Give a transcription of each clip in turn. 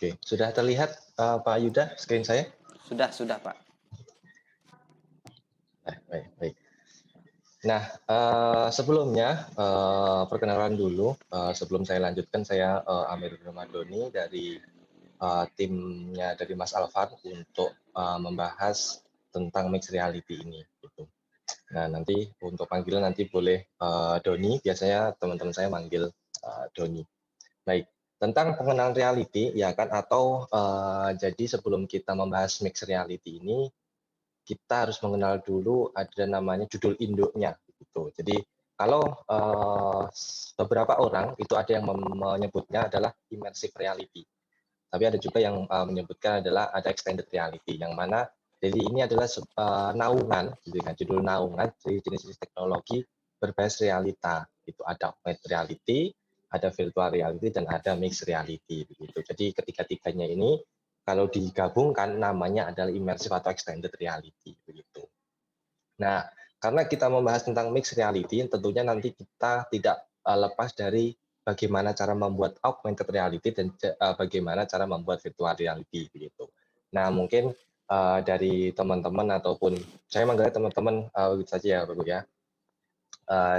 Oke, sudah terlihat Pak Yuda screen saya? Sudah, Pak. Baik, baik. Nah, sebelumnya perkenalan dulu. Sebelum saya lanjutkan, saya Amir Ramadhani dari timnya dari Mas Alvan untuk membahas tentang mixed reality ini. Gitu. Nah, nanti untuk panggilan nanti boleh Doni. Biasanya teman-teman saya manggil Doni. Baik, tentang pengenalan reality ya kan, atau jadi sebelum kita membahas mixed reality ini, kita harus mengenal dulu ada namanya judul induknya gitu. Jadi kalau beberapa orang itu ada yang menyebutnya adalah immersive reality, tapi ada juga yang menyebutkan adalah ada extended reality, yang mana jadi ini adalah naungan, gitu kan, judul naungan dari jenis-jenis teknologi berbasis realita. Itu ada augmented reality, ada virtual reality, dan ada mixed reality. Begitu. Jadi ketiga-tiganya ini kalau digabungkan namanya adalah immersive atau extended reality. Begitu. Nah, karena kita membahas tentang mixed reality, tentunya nanti kita tidak lepas dari bagaimana cara membuat augmented reality dan bagaimana cara membuat virtual reality begitu. Nah, mungkin dari teman-teman ataupun saya manggilnya teman-teman begitu saja ya, Bapak ya.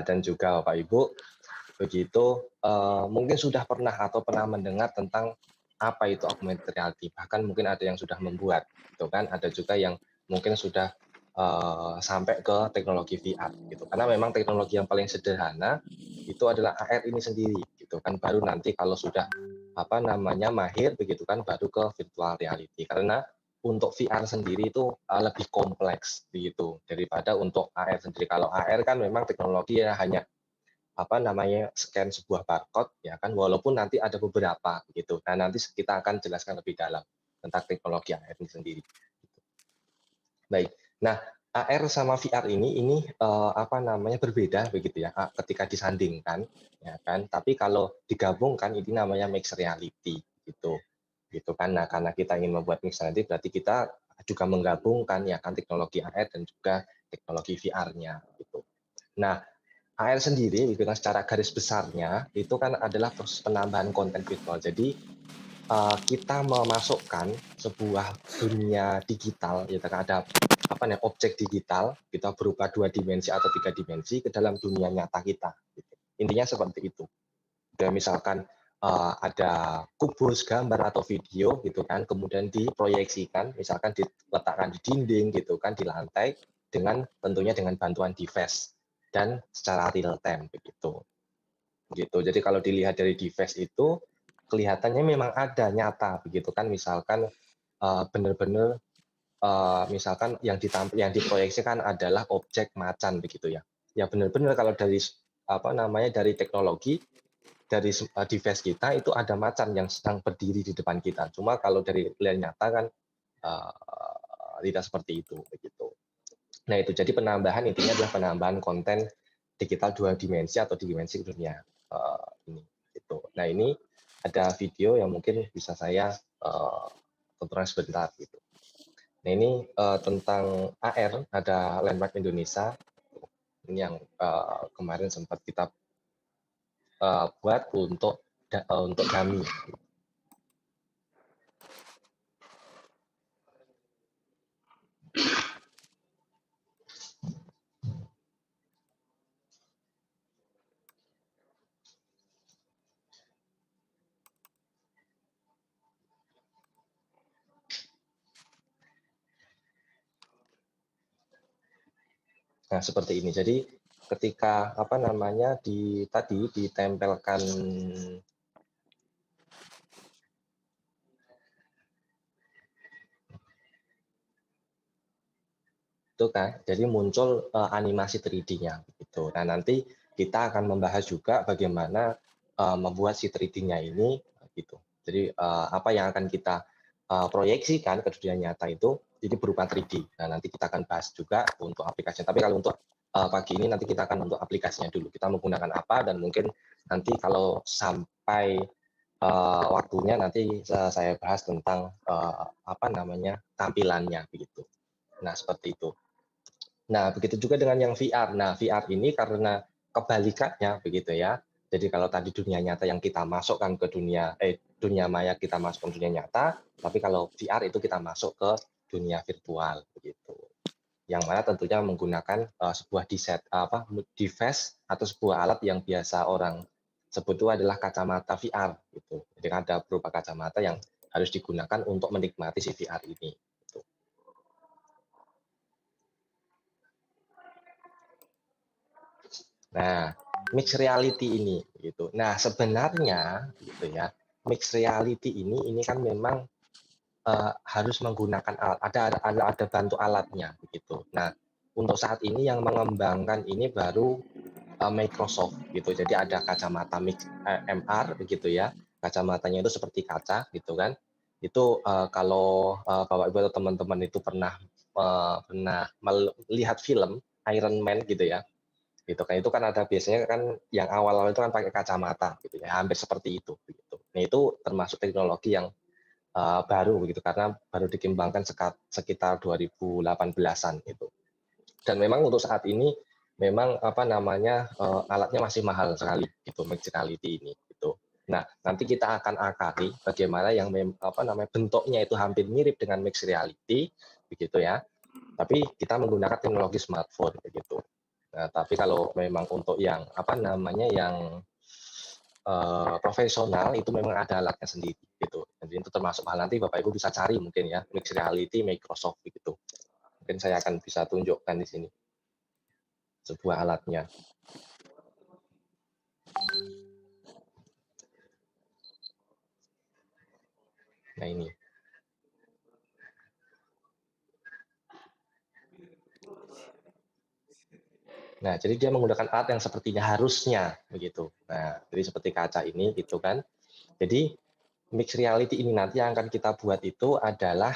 Dan juga Bapak Ibu, begitu mungkin sudah pernah atau pernah mendengar tentang apa itu augmented reality. Bahkan mungkin ada yang sudah membuat, gitu kan. Ada juga yang mungkin sudah sampai ke teknologi VR gitu. Karena memang teknologi yang paling sederhana itu adalah AR ini sendiri gitu kan. Baru nanti kalau sudah mahir begitu kan, baru ke virtual reality. Karena untuk VR sendiri itu lebih kompleks begitu daripada untuk AR sendiri. Kalau AR kan memang teknologi ya hanya scan sebuah barcode ya kan, walaupun nanti ada beberapa gitu. Nah, nanti kita akan jelaskan lebih dalam tentang teknologi AR ini sendiri. Baik. Nah, AR sama VR ini berbeda begitu ya ketika disandingkan ya kan. Tapi kalau digabungkan ini namanya mixed reality gitu. Gitu kan. Nah, karena kita ingin membuat mixed reality berarti kita juga menggabungkan ya kan teknologi AR dan juga teknologi VR-nya gitu. Nah, AR sendiri gitu kan, secara garis besarnya itu kan adalah proses penambahan konten virtual. Jadi kita memasukkan sebuah dunia digital, ya kan, ada objek digital kita berupa 2 dimensi atau 3 dimensi ke dalam dunia nyata kita. Gitu. Intinya seperti itu. Dan misalkan ada kubus gambar atau video gitu kan, kemudian diproyeksikan, misalkan diletakkan di dinding gitu kan, di lantai, dengan tentunya dengan bantuan device dan secara real time begitu. Gitu. Jadi kalau dilihat dari device itu kelihatannya memang ada nyata begitu kan, misalkan benar-benar misalkan yang diproyeksikan adalah objek macan begitu ya. Ya benar-benar kalau dari dari teknologi dari device kita itu ada macan yang sedang berdiri di depan kita. Cuma kalau dari real nyata kan tidak seperti itu begitu. Nah, itu jadi penambahan intinya adalah penambahan konten digital 2 dimensi atau dimensi dunia ini gitu. Nah, ini ada video yang mungkin bisa saya tonton sebentar gitu. Nah, ini tentang AR, ada Landmark Indonesia. Ini yang kemarin sempat kita buat untuk kami. Nah, seperti ini. Jadi ketika ditempelkan itu kan, jadi muncul animasi 3D-nya gitu. Nah, nanti kita akan membahas juga bagaimana membuat si 3D-nya ini gitu. Jadi apa yang akan kita proyeksikan ke dunia nyata itu jadi berupa 3D. Nah, nanti kita akan bahas juga untuk aplikasinya. Tapi kalau untuk pagi ini nanti kita akan untuk aplikasinya dulu. Kita menggunakan apa, dan mungkin nanti kalau sampai waktunya nanti saya bahas tentang tampilannya begitu. Nah, seperti itu. Nah, begitu juga dengan yang VR. Nah, VR ini karena kebalikannya begitu ya. Jadi kalau tadi dunia nyata yang kita masukkan ke dunia maya kita masuk ke dunia nyata, tapi kalau VR itu kita masuk ke dunia virtual begitu. Yang mana tentunya menggunakan sebuah device atau sebuah alat yang biasa orang sebut itu adalah kacamata VR gitu. Jadi ada berupa kacamata yang harus digunakan untuk menikmati si VR ini. Gitu. Nah, mixed reality ini gitu. Nah, sebenarnya gitu ya, mixed reality ini kan memang harus menggunakan alat, ada bantu alatnya begitu. Nah, untuk saat ini yang mengembangkan ini baru Microsoft gitu. Jadi ada kacamata MR begitu ya. Kacamatanya itu seperti kaca gitu kan. Itu kalau Bapak Ibu atau teman-teman itu pernah melihat film Iron Man gitu ya. Gitu kan, itu kan ada biasanya kan yang awal-awal itu kan pakai kacamata gitu ya, hampir seperti itu gitu. Nah, itu termasuk teknologi yang baru begitu karena baru dikembangkan sekitar 2018-an itu. Dan memang untuk saat ini memang alatnya masih mahal sekali gitu mixed reality ini gitu. Nah, nanti kita akan akali bagaimana yang bentuknya itu hampir mirip dengan mixed reality begitu ya. Tapi kita menggunakan teknologi smartphone begitu. Nah, tapi kalau memang untuk yang yang profesional itu memang ada alatnya sendiri gitu. Jadi itu termasuk hal nanti Bapak Ibu bisa cari mungkin ya mixed reality Microsoft begitu. Mungkin saya akan bisa tunjukkan di sini sebuah alatnya. Nah ini. Nah, jadi dia menggunakan alat yang sepertinya harusnya begitu. Nah, jadi seperti kaca ini gitu kan. Jadi mixed reality ini nanti yang akan kita buat itu adalah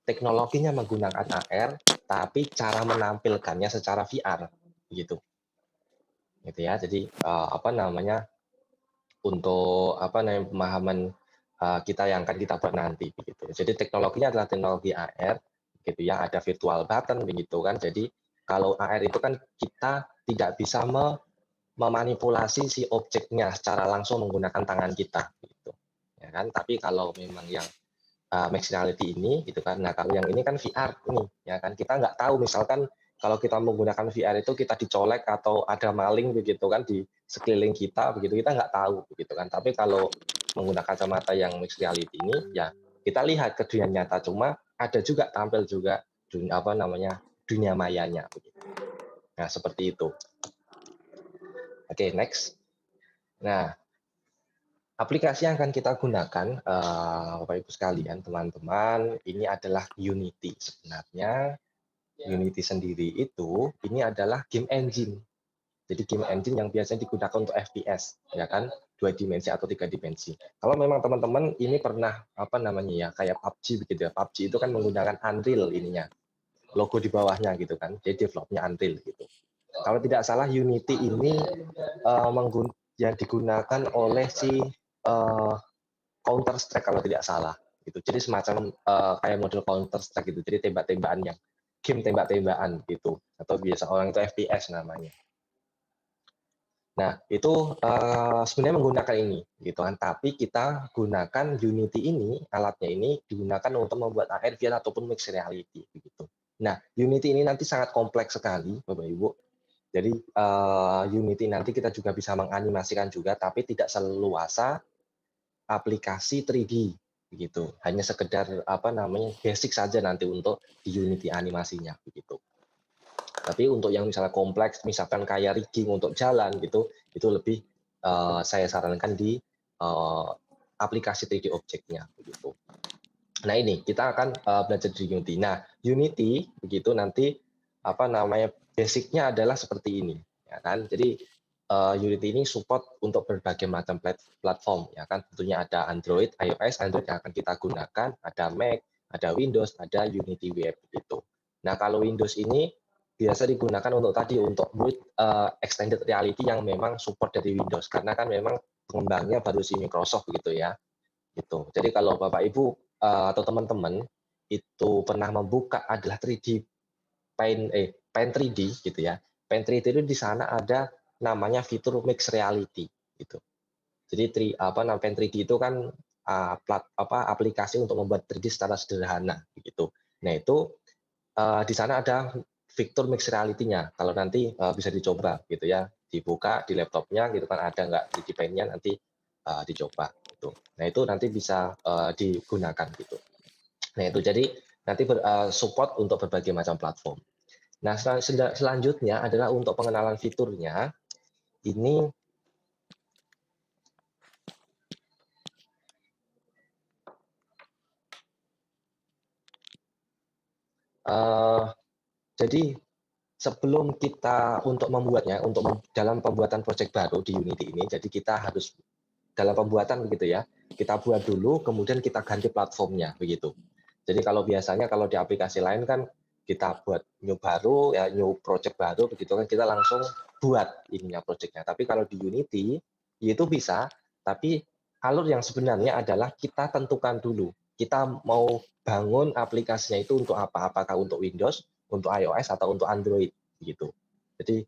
teknologinya menggunakan AR, tapi cara menampilkannya secara VR gitu. Gitu ya. Jadi untuk pemahaman kita yang akan kita buat nanti begitu. Jadi teknologinya adalah teknologi AR gitu ya, ada virtual button begitu kan. Jadi kalau AR itu kan kita tidak bisa memanipulasi si objeknya secara langsung menggunakan tangan kita gitu. Ya kan? Tapi kalau memang yang mixed reality ini gitu kan. Nah, kalau yang ini kan VR nih ya kan. Kita nggak tahu misalkan kalau kita menggunakan VR itu kita dicolek atau ada maling begitu kan di sekeliling kita begitu, kita nggak tahu begitu kan. Tapi kalau menggunakan kacamata yang mixed reality ini ya kita lihat ke dunia nyata, cuma ada juga tampil juga dunia mayanya begitu. Nah, seperti itu. Oke, next. Nah, aplikasi yang akan kita gunakan, Bapak Ibu sekalian, teman-teman, ini adalah Unity. Sebenarnya Unity sendiri itu ini adalah game engine. Jadi game engine yang biasanya digunakan untuk FPS, ya kan, 2 dimensi atau 3 dimensi. Kalau memang teman-teman ini pernah kayak PUBG begitu ya. PUBG itu kan menggunakan Unreal ininya, logo di bawahnya gitu kan. Jadi developnya Unreal gitu. Kalau tidak salah Unity ini yang digunakan oleh si Counter Strike kalau tidak salah gitu. Jadi semacam kayak model Counter Strike gitu. Jadi tembak-tembakan yang game tembak-tembakan gitu atau biasa orang itu FPS namanya. Nah, itu sebenarnya menggunakan ini gitu kan. Tapi kita gunakan Unity ini, alatnya ini digunakan untuk membuat AR, VR ataupun mixed reality begitu. Nah, Unity ini nanti sangat kompleks sekali, Bapak Ibu. Jadi Unity nanti kita juga bisa menganimasikan juga, tapi tidak seleluasa aplikasi 3D begitu. Hanya sekedar basic saja nanti untuk di Unity animasinya begitu. Tapi untuk yang misalnya kompleks, misalkan kayak rigging untuk jalan gitu, itu lebih saya sarankan di aplikasi 3D objeknya begitu. Nah ini kita akan belajar di Unity. Nah Unity begitu nanti basicnya adalah seperti ini, ya kan? Jadi Unity ini support untuk berbagai macam platform, ya kan? Tentunya ada Android, iOS, Android yang akan kita gunakan, ada Mac, ada Windows, ada Unity Web gitu. Nah kalau Windows ini biasa digunakan untuk extended reality yang memang support dari Windows, karena kan memang pengembangnya baru si Microsoft gitu ya. Gitu. Jadi kalau Bapak Ibu atau teman-teman itu pernah membuka adalah 3D Paint 3D gitu ya. Paint 3D itu di sana ada namanya fitur mixed reality gitu. Jadi Paint 3D itu kan aplikasi untuk membuat 3D secara sederhana begitu. Nah itu di sana ada fitur mixed reality-nya. Kalau nanti bisa dicoba gitu ya, dibuka di laptopnya gitu kan ada nggak 3D Paint-nya nanti dicoba gitu. Nah itu nanti bisa digunakan gitu. Nah itu jadi nanti support untuk berbagai macam platform. Nah selanjutnya adalah untuk pengenalan fiturnya ini jadi sebelum kita untuk membuatnya, dalam pembuatan project baru di Unity ini, jadi kita harus dalam pembuatan begitu ya, kita buat dulu, kemudian kita ganti platformnya begitu. Jadi kalau biasanya kalau di aplikasi lain kan kita buat new baru, ya new project baru begitu kan kita langsung buat ininya projectnya. Tapi kalau di Unity itu bisa, tapi alur yang sebenarnya adalah kita tentukan dulu kita mau bangun aplikasinya itu untuk apa? Apakah untuk Windows, untuk iOS atau untuk Android gitu. Jadi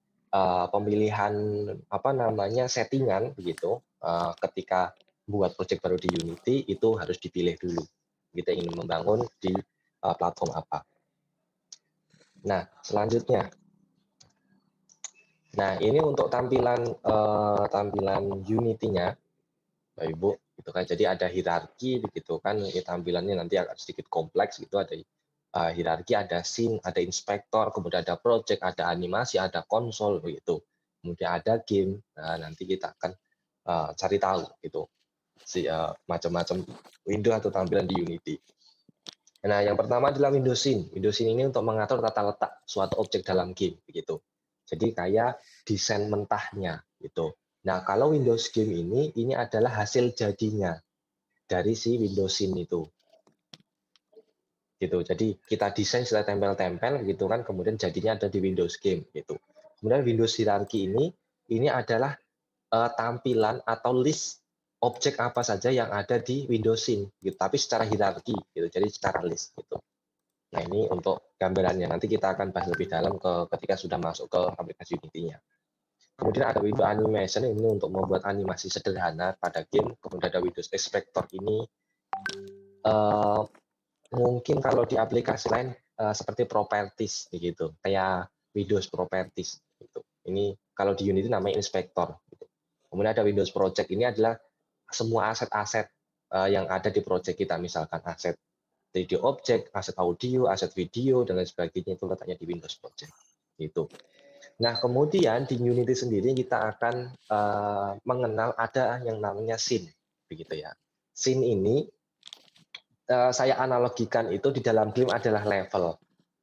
pemilihan settingan begitu ketika buat project baru di Unity itu harus dipilih dulu. Kita ingin membangun di platform apa. Nah, selanjutnya. Nah, ini untuk tampilan Unity-nya, Bapak Ibu, gitu kan. Jadi ada hierarki begitu kan, tampilannya nanti agak sedikit kompleks gitu, ada hierarki, ada scene, ada inspektor, kemudian ada project, ada animasi, ada konsol begitu. Kemudian ada game. Nah, nanti kita akan cari tahu gitu macam-macam window atau tampilan di Unity. Nah, yang pertama adalah window scene. Window scene ini untuk mengatur tata letak suatu objek dalam game begitu. Jadi kayak desain mentahnya gitu. Nah, kalau Windows game ini adalah hasil jadinya dari si window scene itu. Gitu. Jadi kita desain setelah tempel-tempel gitu kan, kemudian jadinya ada di Windows game gitu. Kemudian Windows hierarki ini adalah tampilan atau list objek apa saja yang ada di Windows scene gitu, tapi secara hierarki gitu. Jadi secara list gitu. Nah, ini untuk gambarannya. Nanti kita akan bahas lebih dalam ketika sudah masuk ke aplikasi Unity-nya. Kemudian ada window animation ini untuk membuat animasi sederhana pada game. Kemudian ada Windows Inspector ini mungkin kalau di aplikasi lain seperti properties begitu, kayak Windows properties gitu. Ini kalau di Unity namanya inspektor gitu. Kemudian ada Windows project, ini adalah semua aset-aset yang ada di project kita, misalkan aset 3D object, aset audio, aset video dan lain sebagainya itu letaknya di Windows project gitu. Nah, kemudian di Unity sendiri kita akan mengenal ada yang namanya scene begitu ya. Scene ini saya analogikan itu di dalam game adalah level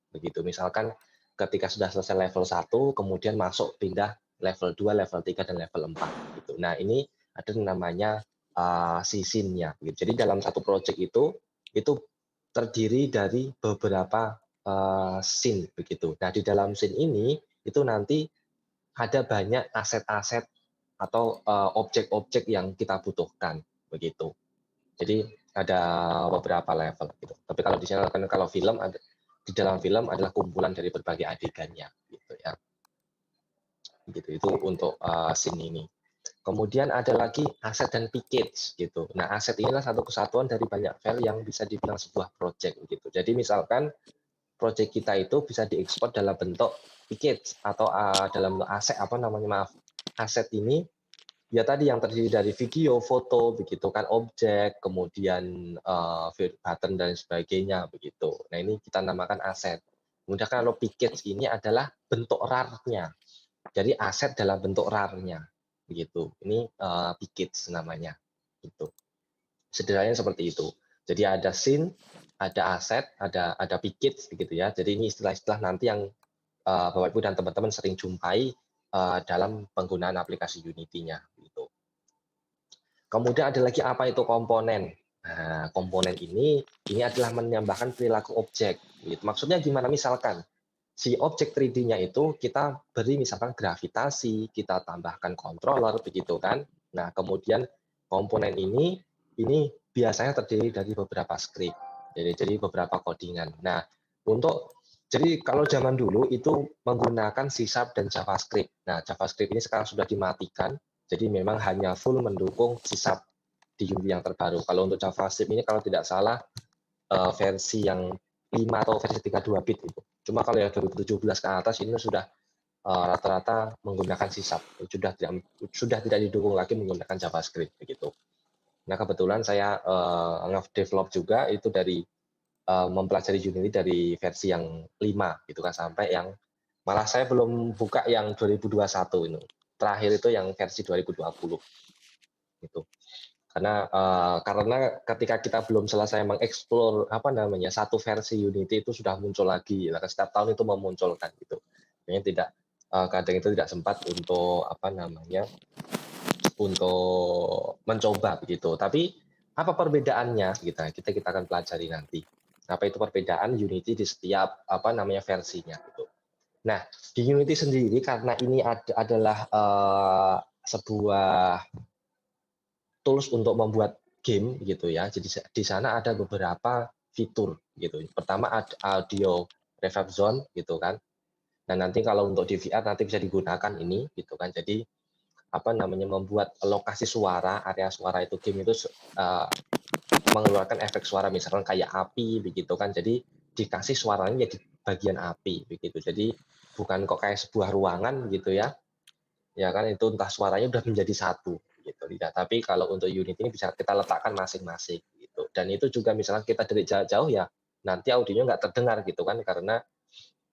begitu. Misalkan ketika sudah selesai level 1 kemudian masuk pindah level 2, level 3 dan level 4 gitu. Nah, ini ada namanya si scene-nya gitu. Jadi dalam satu project itu terdiri dari beberapa scene begitu. Nah, di dalam scene ini itu nanti ada banyak aset-aset atau objek-objek yang kita butuhkan begitu. Jadi ada beberapa level gitu. Tapi kalau di sini kalau film ada di dalam film adalah kumpulan dari berbagai adegannya gitu ya. Gitu itu untuk scene ini. Kemudian ada lagi aset dan package gitu. Nah, aset inilah satu kesatuan dari banyak file yang bisa dibilang sebuah project gitu. Jadi misalkan project kita itu bisa diekspor dalam bentuk package atau dalam aset ini ya tadi yang terdiri dari video, foto, begitu kan, objek, kemudian button dan sebagainya begitu. Nah, ini kita namakan aset. Kemudian kalau package ini adalah bentuk RAR-nya. Jadi aset dalam bentuk RAR-nya begitu. Ini package namanya. Gitu. Sederhananya seperti itu. Jadi ada scene, ada aset, ada package begitu ya. Jadi ini istilah-istilah nanti yang Bapak Ibu dan teman-teman sering jumpai dalam penggunaan aplikasi Unity-nya gitu. Kemudian ada lagi apa itu komponen. Nah, komponen ini adalah menambahkan perilaku objek. Gitu. Maksudnya gimana? Misalkan si objek 3D-nya itu kita beri misalkan gravitasi, kita tambahkan controller begitu kan. Nah, kemudian komponen ini biasanya terdiri dari beberapa script. Jadi beberapa codingan. Nah, jadi kalau zaman dulu itu menggunakan C# dan JavaScript. Nah, JavaScript ini sekarang sudah dimatikan, jadi memang hanya full mendukung C# di Unity yang terbaru. Kalau untuk JavaScript ini kalau tidak salah versi yang 5 atau versi 32 bit itu. Cuma kalau yang 2017 ke atas ini sudah rata-rata menggunakan C#, sudah tidak didukung lagi menggunakan JavaScript begitu. Nah kebetulan saya nge-develop juga itu dari mempelajari Unity dari versi yang 5 gitu kan, sampai yang malah saya belum buka yang 2021 ini. Terakhir itu yang versi 2020 gitu. Karena ketika kita belum selesai mengeksplor satu versi Unity itu sudah muncul lagi. Nah, setiap tahun itu memunculkan gitu. Makanya kadang itu tidak sempat untuk untuk mencoba begitu. Tapi apa perbedaannya kita akan pelajari nanti. Apa itu perbedaan Unity di setiap versinya gitu. Nah, di Unity sendiri karena ini adalah sebuah tools untuk membuat game gitu ya. Jadi di sana ada beberapa fitur gitu. Pertama ada audio reverb zone gitu kan. Nah, nanti kalau untuk di VR nanti bisa digunakan ini gitu kan. Jadi membuat lokasi suara, area suara itu game itu mengeluarkan efek suara misalkan kayak api begitu kan. Jadi dikasih suaranya jadi bagian api begitu. Jadi bukan kok kayak sebuah ruangan gitu ya. Ya kan itu entah suaranya udah menjadi satu gitu. Tidak, tapi kalau untuk unit ini bisa kita letakkan masing-masing gitu. Dan itu juga misalnya kita dari jauh-jauh ya nanti audionya nggak terdengar gitu kan karena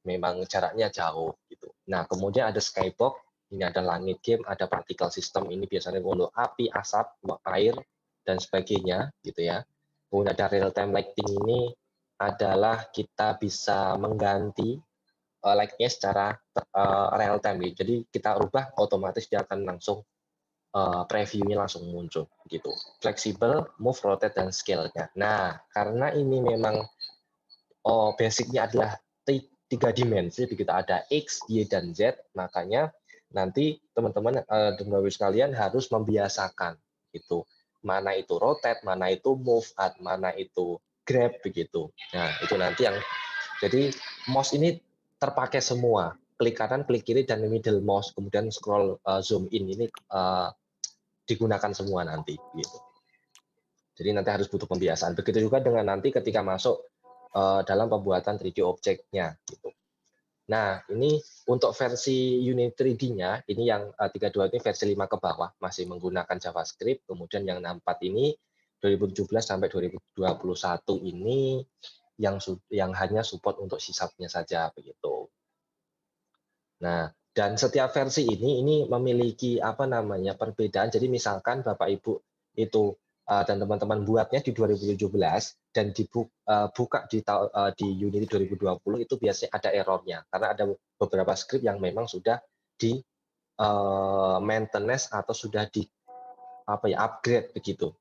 memang jaraknya jauh gitu. Nah, kemudian ada skybox, ini ada langit game, ada particle system, ini biasanya untuk api, asap, air dan sebagainya gitu ya. Kemudian ada real time lighting, ini adalah kita bisa mengganti light-nya secara real time gitu. Jadi kita rubah otomatis dia akan langsung preview-nya langsung muncul gitu. Fleksibel, move, rotate dan scale-nya. Nah, karena ini memang basic-nya adalah 3 dimensi, begitu ada X, Y dan Z, makanya nanti teman-teman dan Bapak sekalian harus membiasakan gitu. Mana itu rotate, mana itu move, mana itu grab begitu. Nah, itu nanti yang jadi mouse ini terpakai semua, klik kanan, klik kiri, dan middle mouse, kemudian scroll zoom in ini digunakan semua nanti. Gitu. Jadi nanti harus butuh pembiasaan. Begitu juga dengan nanti ketika masuk dalam pembuatan 3D objeknya. Gitu. Nah, ini untuk versi unit 3D-nya, ini yang 32 ini versi 5 ke bawah, masih menggunakan JavaScript, kemudian yang 64 ini 2017 sampai 2021 ini yang hanya support untuk C#-nya saja begitu. Nah, dan setiap versi ini memiliki perbedaan. Jadi misalkan Bapak Ibu itu dan teman-teman buatnya di 2017 dan dibuka di Unity 2020 itu biasanya ada errornya karena ada beberapa script yang memang sudah di maintenance atau sudah di upgrade begitu.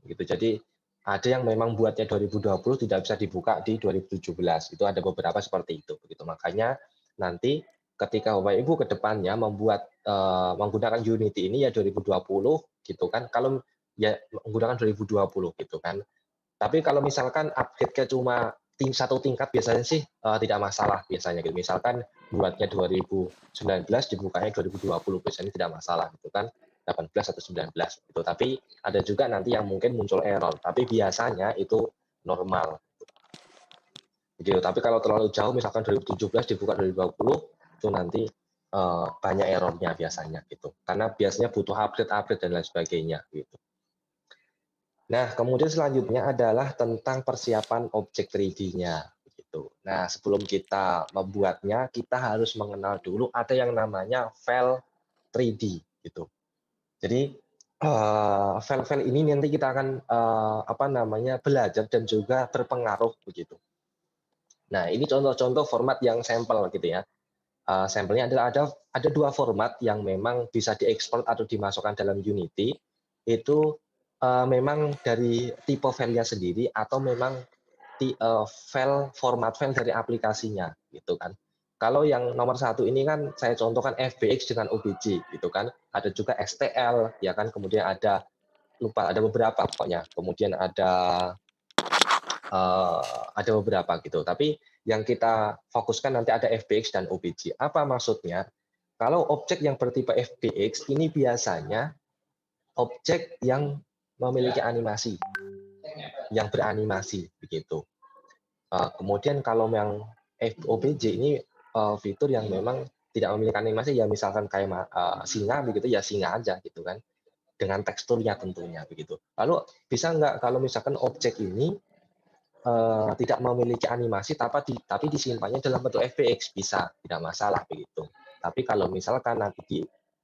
Jadi ada yang memang buatnya 2020 tidak bisa dibuka di 2017. Itu ada beberapa seperti itu. Begitu. Makanya nanti ketika Bapak Ibu ke depannya menggunakan Unity ini ya 2020 gitu kan. Kalau ya menggunakan 2020 gitu kan. Tapi kalau misalkan upgrade-nya cuma satu tingkat biasanya sih tidak masalah biasanya gitu. Misalkan buatnya 2019 dibukanya 2020 biasanya tidak masalah gitu kan. 18 atau 19 gitu. Tapi ada juga nanti yang mungkin muncul error, tapi biasanya itu normal. Gitu. Tapi kalau terlalu jauh misalkan 2017 dibuka 2020 itu nanti banyak errornya biasanya gitu. Karena biasanya butuh update dan lain sebagainya gitu. Nah, kemudian selanjutnya adalah tentang persiapan objek 3D-nya. Gitu. Nah, sebelum kita membuatnya, kita harus mengenal dulu ada yang namanya file 3D. Gitu. Jadi, file-file ini nanti kita akan belajar dan juga berpengaruh begitu. Nah, ini contoh-contoh format yang sampel gitu ya. Sampelnya adalah ada 2 format yang memang bisa diekspor atau dimasukkan dalam Unity. Itu memang dari tipe filenya sendiri atau memang format file dari aplikasinya gitu kan. Kalau yang nomor 1 ini kan saya contohkan FBX dengan OBJ gitu kan. Ada juga STL ya kan, kemudian ada beberapa pokoknya. Kemudian ada beberapa gitu. Tapi yang kita fokuskan nanti ada FBX dan OBJ. Apa maksudnya? Kalau objek yang bertipe FBX ini biasanya objek yang memiliki animasi yang beranimasi begitu. Kemudian kalau yang OBJ ini fitur yang memang tidak memiliki animasi, ya misalkan kayak singa begitu, ya singa aja gitu kan, dengan teksturnya tentunya begitu. Lalu bisa nggak kalau misalkan objek ini tidak memiliki animasi tapi disimpannya dalam bentuk FBX? Bisa, tidak masalah begitu. Tapi kalau misalkan nanti di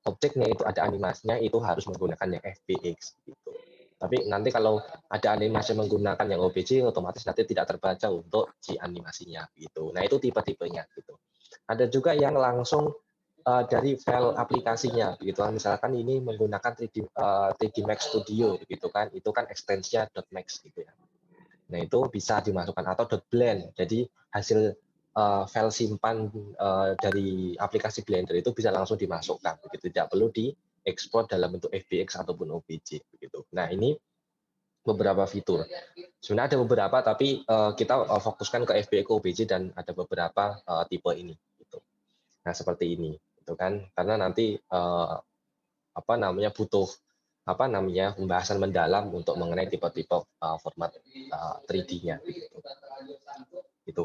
objeknya itu ada animasinya, itu harus menggunakan yang FBX gitu. Tapi nanti kalau ada animasi menggunakan yang OBJ, otomatis nanti tidak terbaca untuk si animasinya gitu. Nah, itu tipe-tipenya gitu. Ada juga yang langsung dari file aplikasinya begitu kan, misalkan ini menggunakan 3D Max Studio begitu kan, itu kan ekstensinya .max gitu ya. Nah, itu bisa dimasukkan atau .blend. Jadi hasil file simpan dari aplikasi Blender itu bisa langsung dimasukkan begitu, tidak perlu diekspor dalam bentuk FBX ataupun OBJ begitu. Nah, ini beberapa fitur. Sebenarnya ada beberapa, tapi kita fokuskan ke FBX, OBJ, dan ada beberapa tipe ini gitu. Nah, seperti ini gitu kan, karena nanti butuh pembahasan mendalam untuk mengenai tipe-tipe format 3D-nya gitu. Itu.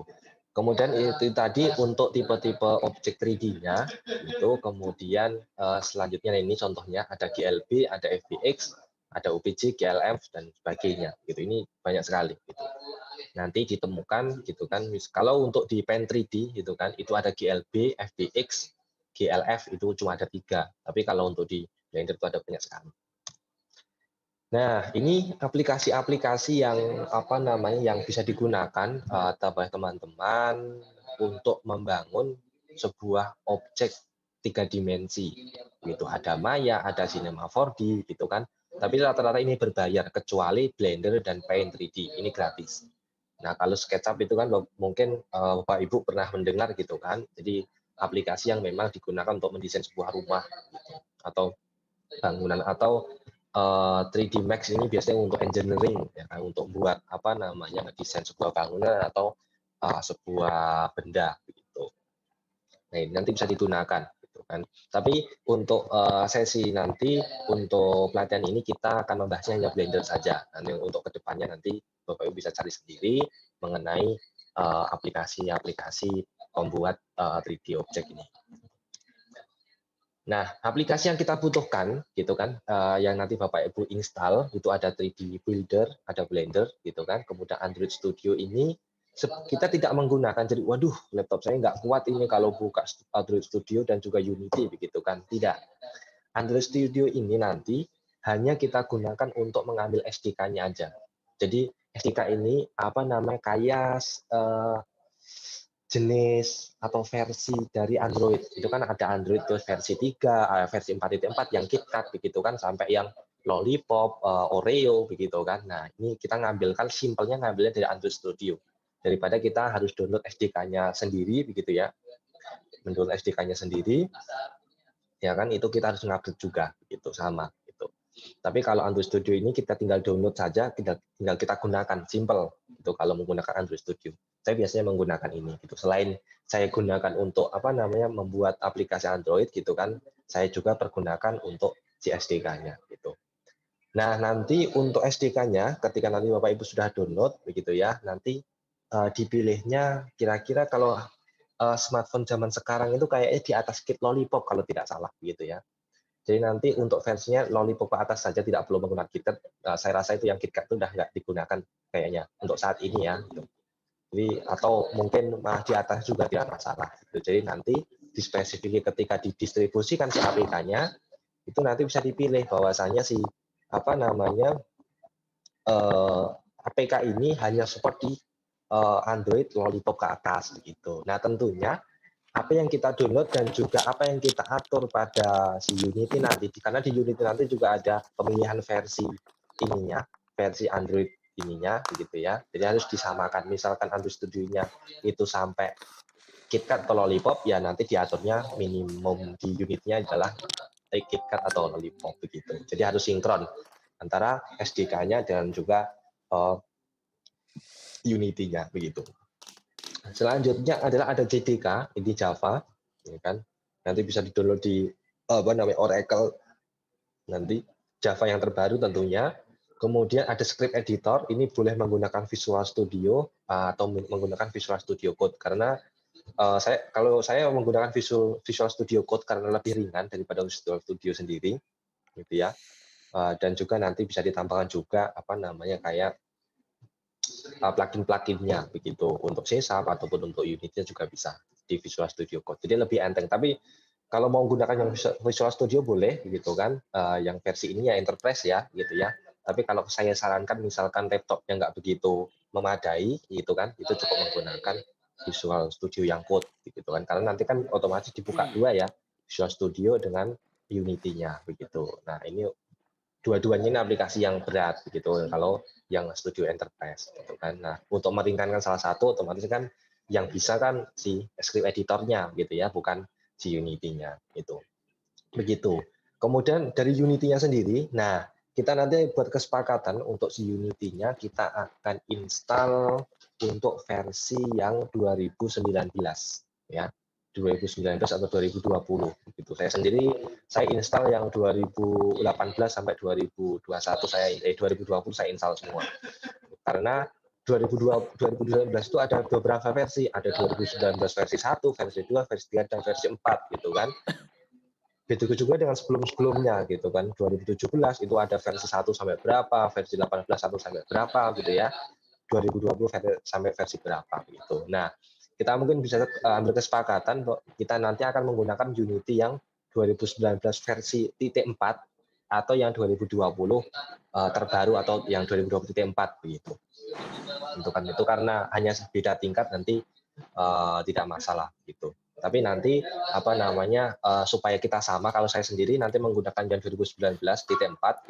Kemudian itu tadi untuk tipe-tipe objek 3D-nya itu, kemudian selanjutnya ini contohnya ada GLB, ada FBX, ada OBJ, GLF, dan sebagainya gitu. Ini banyak sekali gitu. Nanti ditemukan gitu kan, kalau untuk di Paint 3D gitu kan, itu ada GLB, FBX, GLF, itu cuma ada 3. Tapi kalau untuk di Blender itu ada banyak sekali. Nah, ini aplikasi-aplikasi yang yang bisa digunakan teman-teman untuk membangun sebuah objek 3 dimensi. Gitu. Ada Maya, ada Cinema 4D gitu kan. Tapi rata-rata ini berbayar kecuali Blender dan Paint 3D. Ini gratis. Nah, kalau SketchUp itu kan mungkin Bapak Ibu pernah mendengar gitu kan. Jadi aplikasi yang memang digunakan untuk mendesain sebuah rumah gitu, atau bangunan, atau 3D Max ini biasanya untuk engineering ya kan, untuk buat desain sebuah bangunan atau sebuah benda begitu. Nah, ini nanti bisa digunakan gitu kan. Tapi untuk sesi nanti, untuk pelatihan ini kita akan membahasnya hanya Blender saja. Nanti untuk kedepannya nanti Bapak Ibu bisa cari sendiri mengenai aplikasi-aplikasi pembuat 3D objek ini. Nah, aplikasi yang kita butuhkan gitu kan, yang nanti Bapak Ibu install itu ada 3D Builder, ada Blender gitu kan, kemudian Android Studio ini kita tidak menggunakan, jadi waduh laptop saya nggak kuat ini kalau buka Android Studio dan juga Unity begitu kan, tidak. Android Studio ini nanti hanya kita gunakan untuk mengambil SDK-nya aja. Jadi SDK ini kayak jenis atau versi dari Android. Itu kan ada Android versi 3, versi 4.4 yang KitKat begitu kan, sampai yang Lollipop, Oreo begitu kan. Nah, ini kita ngambilkan simpelnya, ngambilnya dari Android Studio. Daripada kita harus download SDK-nya sendiri begitu ya. Mendownload SDK-nya sendiri ya kan, itu kita harus ngupdate juga gitu, sama gitu. Tapi kalau Android Studio ini kita tinggal download saja, tinggal kita gunakan, simple gitu kalau menggunakan Android Studio. Saya biasanya menggunakan ini gitu. Selain saya gunakan untuk membuat aplikasi Android gitu kan, saya juga pergunakan untuk si SDK-nya gitu. Nah, nanti untuk SDK-nya ketika nanti Bapak Ibu sudah download begitu ya, nanti dipilihnya kira-kira kalau smartphone zaman sekarang itu kayaknya di atas Kit Lollipop kalau tidak salah begitu ya. Jadi nanti untuk versinya Lollipop ke atas saja, tidak perlu menggunakan KitKat. Saya rasa itu yang KitKat itu udah nggak digunakan kayaknya untuk saat ini ya. Jadi atau mungkin malah di atas juga tidak masalah. Jadi nanti dispesifikasi ketika didistribusikan si APK-nya, itu nanti bisa dipilih bahwasanya si APK ini hanya support di Android Lollipop ke atas begitu. Nah, tentunya apa yang kita download dan juga apa yang kita atur pada si Unity nanti, karena di Unity nanti juga ada pemilihan versi ininya, versi Android ininya begitu ya. Jadi harus disamakan. Misalkan Android Studio-nya itu sampai KitKat atau Lollipop, ya nanti diaturnya minimum di unitnya adalah KitKat atau Lollipop begitu. Jadi harus sinkron antara SDK-nya dan juga Unity-nya begitu. Selanjutnya adalah ada JDK, ini Java, ya kan? Nanti bisa di-download di Oracle, nanti Java yang terbaru tentunya. Kemudian ada script editor, ini boleh menggunakan Visual Studio atau menggunakan Visual Studio Code karena kalau saya menggunakan Visual Studio Code karena lebih ringan daripada Visual Studio sendiri, gitu ya. Dan juga nanti bisa ditambahkan juga apa namanya kayak plugin-pluginnya begitu untuk C# ataupun untuk Unity juga bisa di Visual Studio Code. Jadi lebih enteng. Tapi kalau mau menggunakan yang Visual Studio boleh gitu kan, yang versi ini ya Enterprise ya gitu ya. Tapi kalau saya sarankan misalkan laptopnya nggak begitu memadai gitu kan, itu cukup menggunakan Visual Studio yang code gitu kan. Karena nanti kan otomatis dibuka dua ya, Visual Studio dengan Unity-nya begitu. Nah, ini dua-duanya ini aplikasi yang berat begitu kalau yang Studio Enterprise gitu kan. Nah, untuk meringankan salah satu otomatis kan yang bisa kan si script editornya gitu ya, bukan si Unity-nya gitu. Begitu. Kemudian dari Unity-nya sendiri, nah kita nanti buat kesepakatan untuk si Unity-nya kita akan install untuk versi yang 2019 ya. 2019 atau 2020 gitu. Saya install yang 2018 sampai 2021 2020 saya install semua. Karena 2019 itu ada beberapa versi, ada 2019 versi 1, versi 2, versi 3 dan versi 4 gitu kan. Begitu juga dengan sebelum-sebelumnya gitu kan. 2017 itu ada versi 1 sampai berapa, versi 18 1 sampai berapa gitu ya. 2020 sampai versi berapa gitu. Nah, kita mungkin bisa ambil kesepakatan bahwa kita nanti akan menggunakan Unity yang 2019 versi .4 atau yang 2020 terbaru atau yang 2020.4 begitu. Itu karena hanya beda tingkat nanti tidak masalah gitu. Tapi nanti apa namanya supaya kita sama, kalau saya sendiri nanti menggunakan yang 2019.4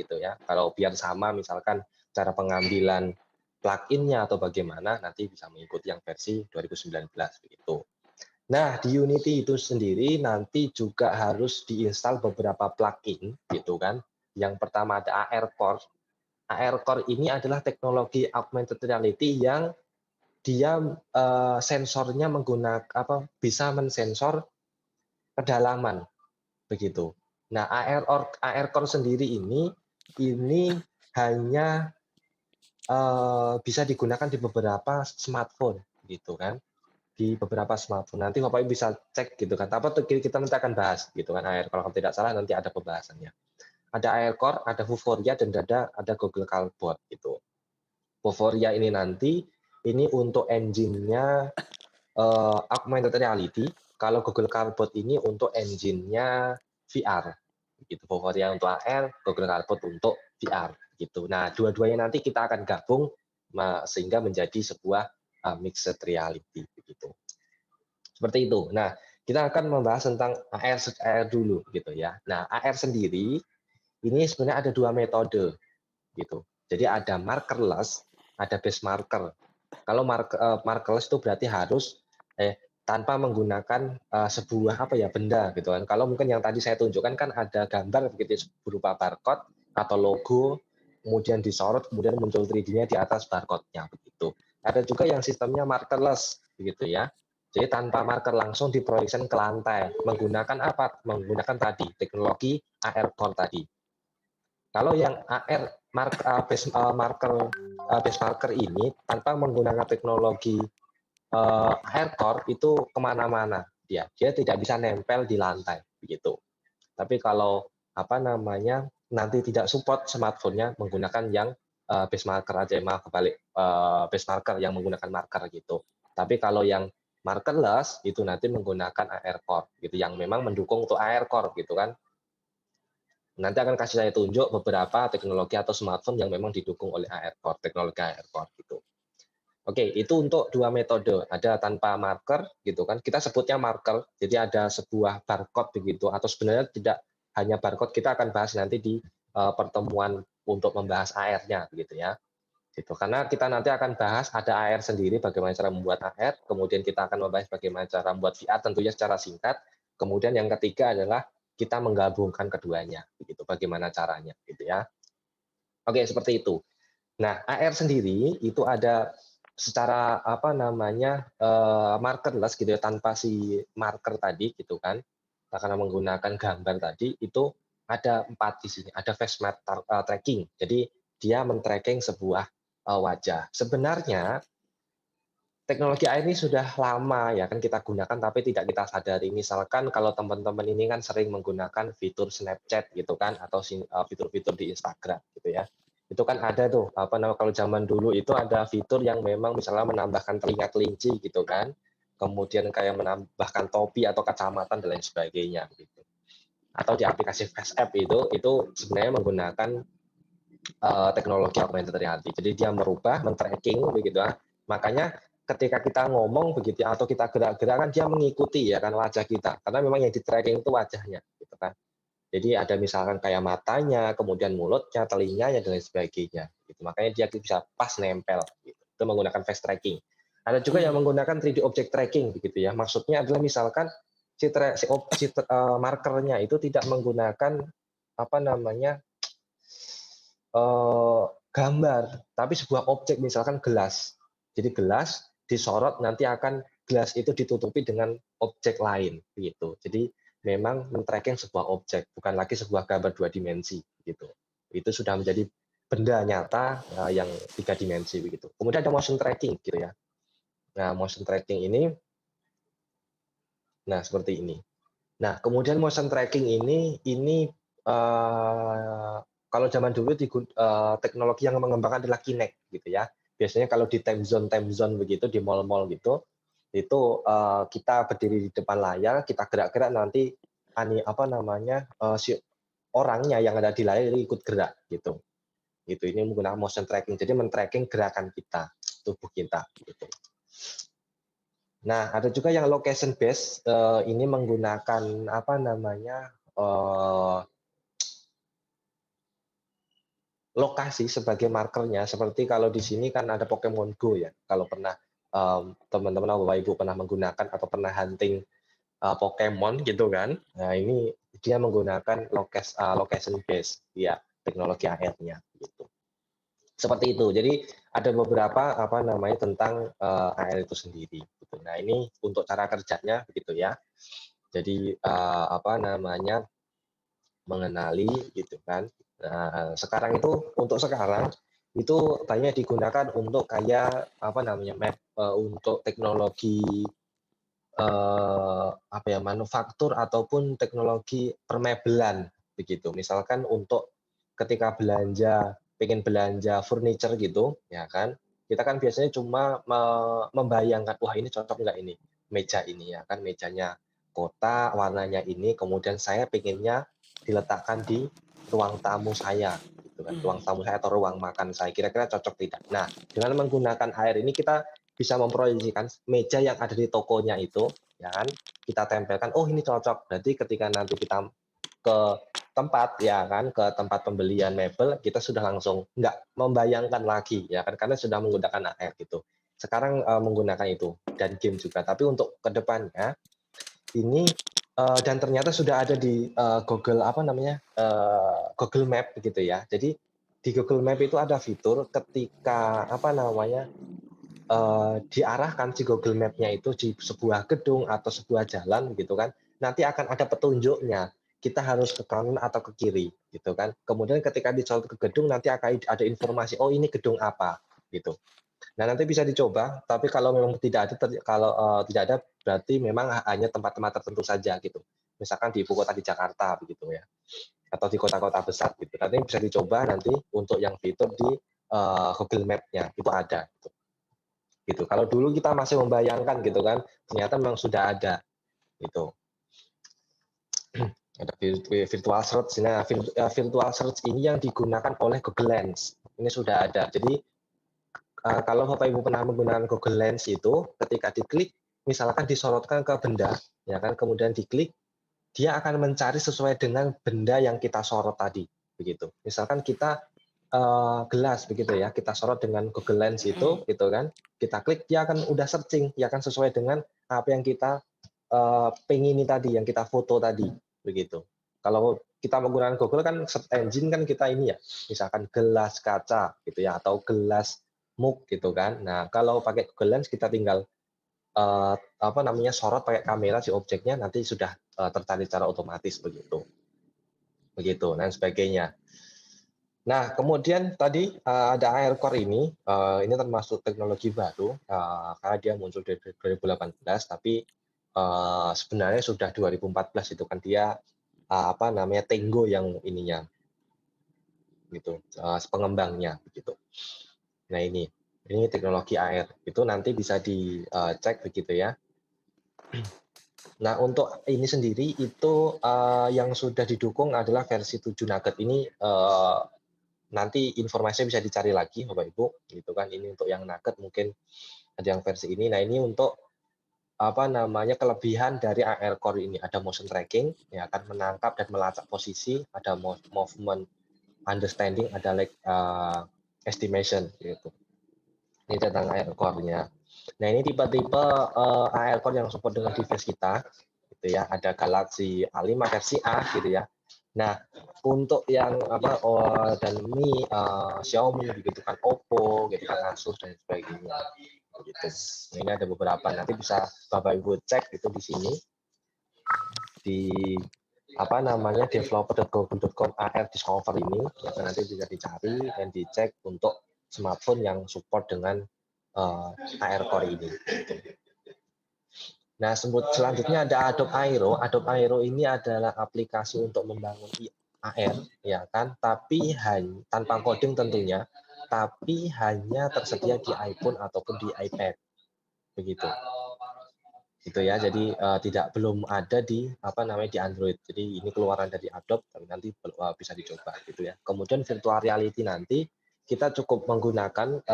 gitu ya. Kalau biar sama misalkan cara pengambilan plugin-nya atau bagaimana nanti bisa mengikuti yang versi 2019 begitu. Nah, di Unity itu sendiri nanti juga harus diinstal beberapa plugin gitu kan. Yang pertama ada AR Core. AR Core ini adalah teknologi augmented reality yang dia sensornya bisa mensensor kedalaman begitu. Nah, AR Core sendiri ini hanya bisa digunakan di beberapa smartphone gitu kan, di beberapa smartphone. Nanti Bapak bisa cek gitu kan. Kita nanti akan bahas gitu kan AR kalau tidak salah nanti ada pembahasannya. Ada AR Core, ada Vuforia dan ada Google Cloud gitu. Vuforia ini nanti ini untuk engine-nya augmented reality, kalau Google Cardboard ini untuk engine-nya VR. Gitu. Vuforia untuk AR, Google Cardboard untuk VR. Gitu. Nah, dua-duanya nanti kita akan gabung sehingga menjadi sebuah mixed reality. Begitu. Seperti itu. Nah, kita akan membahas tentang AR dulu, gitu ya. Nah, AR sendiri ini sebenarnya ada dua metode, gitu. Jadi ada markerless, ada base marker. Kalau markerless itu berarti harus tanpa menggunakan sebuah benda gitu kan. Kalau mungkin yang tadi saya tunjukkan kan ada gambar begitu berupa barcode atau logo, kemudian disorot, kemudian muncul 3D-nya di atas barcode-nya begitu. Ada juga yang sistemnya markerless begitu ya. Jadi tanpa marker langsung diproyeksikan ke lantai menggunakan apa? Menggunakan tadi teknologi AR Core tadi. Kalau yang AR base marker ini tanpa menggunakan teknologi AR Core itu kemana-mana dia tidak bisa nempel di lantai begitu. Tapi kalau nanti tidak support smartphone-nya menggunakan yang base marker aja, kebalik base marker yang menggunakan marker gitu. Tapi kalau yang markerless itu nanti menggunakan AR Core gitu yang memang mendukung untuk AR Core gitu kan. Nanti akan kasih saya tunjuk beberapa teknologi atau smartphone yang memang didukung oleh AR Core, teknologi AR Core gitu. Oke, itu untuk dua metode. Ada tanpa marker gitu kan. Kita sebutnya marker. Jadi ada sebuah barcode begitu atau sebenarnya tidak hanya barcode, kita akan bahas nanti di pertemuan untuk membahas AR-nya gitu ya. Gitu. Karena kita nanti akan bahas ada AR sendiri bagaimana cara membuat AR, kemudian kita akan membahas bagaimana cara membuat VR tentunya secara singkat. Kemudian yang ketiga adalah kita menggabungkan keduanya begitu. Bagaimana caranya gitu ya. Oke, seperti itu. Nah, AR sendiri itu ada secara markerless gitu ya, tanpa si marker tadi gitu kan, karena menggunakan gambar tadi itu ada 4 di sini. Ada face mask tracking. Jadi dia men-tracking sebuah wajah. Sebenarnya teknologi AI ini sudah lama ya kan kita gunakan tapi tidak kita sadari. Misalkan kalau teman-teman ini kan sering menggunakan fitur Snapchat gitu kan atau fitur-fitur di Instagram gitu ya. Itu kan ada tuh apa namanya kalau zaman dulu itu ada fitur yang memang misalnya menambahkan telinga kelinci gitu kan. Kemudian kayak menambahkan topi atau kacamata dan lain sebagainya gitu. Atau di aplikasi Face App itu sebenarnya menggunakan teknologi augmented reality. Jadi dia merubah, men-tracking begitu ya. Makanya ketika kita ngomong begitu atau kita gerak-gerak kan dia mengikuti ya kan wajah kita. Karena memang yang di-tracking itu wajahnya gitu kan. Jadi ada misalkan kayak matanya, kemudian mulutnya, telinganya dan lain sebagainya. Gitu. Makanya dia bisa pas nempel gitu. Itu menggunakan face tracking. Ada juga yang menggunakan 3D object tracking begitu ya. Maksudnya adalah misalkan markernya itu tidak menggunakan apa namanya gambar, tapi sebuah objek misalkan gelas. Jadi gelas disorot nanti akan gelas itu ditutupi dengan objek lain gitu. Jadi memang men-tracking sebuah objek, bukan lagi sebuah gambar 2 dimensi gitu. Itu sudah menjadi benda nyata yang 3 dimensi begitu. Kemudian ada motion tracking gitu ya. Nah, motion tracking ini seperti ini. Nah, kemudian motion tracking ini kalau zaman dulu teknologi yang mengembangkan adalah Kinect gitu ya. Biasanya kalau di time zone begitu di mall-mall gitu, itu kita berdiri di depan layar, kita gerak-gerak nanti apa namanya si orangnya yang ada di layar ikut gerak gitu. Gitu ini menggunakan motion tracking. Jadi men-tracking gerakan kita, tubuh kita gitu. Nah, ada juga yang location based, ini menggunakan apa namanya, lokasi sebagai markernya. Seperti kalau di sini kan ada Pokemon Go ya, kalau pernah teman-teman atau Bapak Ibu pernah menggunakan atau pernah hunting Pokemon gitu kan. Nah, ini dia menggunakan location based, ya teknologi AR-nya gitu. Seperti itu. Jadi ada beberapa apa namanya tentang AR itu sendiri. Gitu. Nah ini untuk cara kerjanya begitu ya. Jadi apa namanya mengenali gitu kan. Nah sekarang itu untuk sekarang itu banyak digunakan untuk kayak apa namanya map untuk teknologi apa ya manufaktur ataupun teknologi permebelan begitu. Misalkan untuk ketika pengen belanja furniture gitu, ya kan? Kita kan biasanya cuma membayangkan, wah ini cocok nggak ini meja ini ya kan mejanya kotak warnanya ini, kemudian saya pengennya diletakkan di ruang tamu saya, gitu kan, ruang tamu saya atau ruang makan saya, kira-kira cocok tidak? Nah, dengan menggunakan AR ini kita bisa memproyeksikan meja yang ada di tokonya itu, ya kan? Kita tempelkan, oh ini cocok. Berarti ketika nanti kita ke tempat, ya kan, ke tempat pembelian mebel, kita sudah langsung nggak membayangkan lagi, ya kan, karena sudah menggunakan AR gitu. Sekarang menggunakan itu dan game juga. Tapi untuk kedepannya ini dan ternyata sudah ada di Google apa namanya Google Map begitu ya. Jadi di Google Map itu ada fitur ketika apa namanya diarahkan si Google Map-nya itu di sebuah gedung atau sebuah jalan gitu kan, nanti akan ada petunjuknya. Kita harus ke kanan atau ke kiri gitu kan. Kemudian ketika dicolot ke gedung nanti akan ada informasi, oh ini gedung apa gitu. Nah nanti bisa dicoba, tapi kalau memang tidak ada tidak ada berarti memang hanya tempat-tempat tertentu saja gitu. Misalkan di ibu kota di Jakarta begitu ya, atau di kota-kota besar gitu. Nanti bisa dicoba nanti untuk yang fitur di Google Map-nya itu ada. Gitu. Kalau dulu kita masih membayangkan gitu kan, ternyata memang sudah ada gitu. Ada virtual search. Nah, virtual search ini yang digunakan oleh Google Lens. Ini sudah ada. Jadi kalau Bapak Ibu pernah menggunakan Google Lens itu, ketika diklik, misalkan disorotkan ke benda, ya kan, kemudian diklik, dia akan mencari sesuai dengan benda yang kita sorot tadi, begitu. Misalkan kita gelas begitu ya, kita sorot dengan Google Lens itu, gitu kan, kita klik, dia akan udah searching, dia akan sesuai dengan apa yang kita pengini tadi, yang kita foto tadi, begitu. Kalau kita menggunakan Google kan search engine kan kita ini ya, misalkan gelas kaca gitu ya, atau gelas mug gitu kan. Nah, kalau pakai Google Lens kita tinggal apa namanya sorot pakai kamera si objeknya nanti sudah tercari secara otomatis begitu, begitu dan sebagainya. Nah, kemudian tadi, ada AR Core ini termasuk teknologi baru, karena dia muncul dari 2018, tapi, sebenarnya sudah 2014 itu kan dia, apa namanya, Tango yang ininya, gitu, pengembangnya, begitu. Nah ini teknologi AR, itu nanti bisa dicek begitu ya. Nah, untuk ini sendiri itu, yang sudah didukung adalah versi 7 Nugget ini, nanti informasinya bisa dicari lagi Bapak Ibu, gitu kan. Ini untuk yang nugget mungkin ada yang versi ini. Nah, ini untuk apa namanya, kelebihan dari AR Core ini, ada motion tracking, ya kan, menangkap dan melacak posisi, ada movement understanding, ada lag, estimation gitu. Ini tentang AR Core-nya. Nah, ini tipe-tipe, AR Core yang support dengan device kita, gitu ya. Ada Galaxy A5 versi A gitu ya. Nah, untuk yang apa, dan Mi, Xiaomi begitu kan, Oppo gitu kan, Asus dan sebagainya, gitu. Nah, ini ada beberapa, nanti bisa Bapak Ibu cek itu di sini, di apa namanya, developer.google.com AR Discover ini, ya kan, nanti bisa dicari dan dicek untuk smartphone yang support dengan, AR Core ini, gitu. Nah, selanjutnya ada Adobe Aero. Adobe Aero ini adalah aplikasi untuk membangun AR, ya kan, tapi tanpa coding tentunya, tapi hanya tersedia di iPhone ataupun di iPad, begitu. Gitu ya. Jadi belum ada di apa namanya, di Android. Jadi ini keluaran dari Adobe, tapi nanti bisa dicoba gitu ya. Kemudian virtual reality nanti kita cukup menggunakan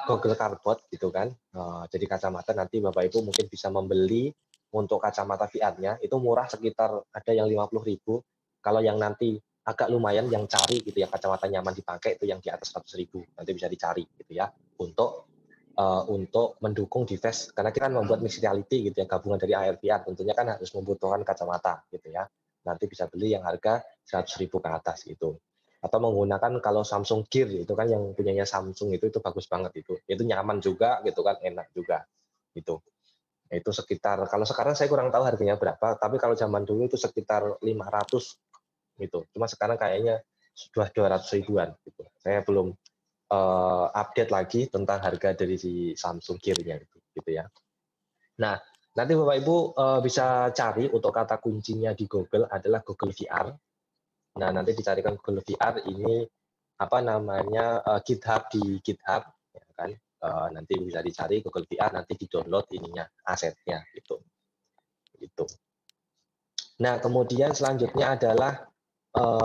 Google Cardboard gitu kan. Jadi kacamata nanti Bapak Ibu mungkin bisa membeli untuk kacamata VR-nya itu murah, sekitar ada yang 50.000. Kalau yang nanti agak lumayan yang cari gitu ya, kacamata nyaman dipakai itu yang di atas 100.000. Nanti bisa dicari gitu ya untuk mendukung device, karena kita kan membuat mixed reality gitu ya, gabungan dari AR VR, tentunya kan harus membutuhkan kacamata gitu ya. Nanti bisa beli yang harga 100.000 ke atas gitu. Atau menggunakan kalau Samsung Gear itu kan yang punyanya Samsung itu bagus banget itu. Itu nyaman juga gitu kan, enak juga gitu. Itu sekitar, kalau sekarang saya kurang tahu harganya berapa, tapi kalau zaman dulu itu sekitar 500 gitu. Cuma sekarang kayaknya sudah 200 ribuan gitu. Saya belum update lagi tentang harga dari si Samsung Gear-nya gitu ya. Nah, nanti Bapak Ibu bisa cari untuk kata kuncinya di Google adalah Google VR. Nah, nanti dicarikan Google VR ini apa namanya, GitHub di GitHub, ya kan. Nanti bisa dicari Google VR, nanti di-download ininya, asetnya gitu. Gitu. Nah, kemudian selanjutnya adalah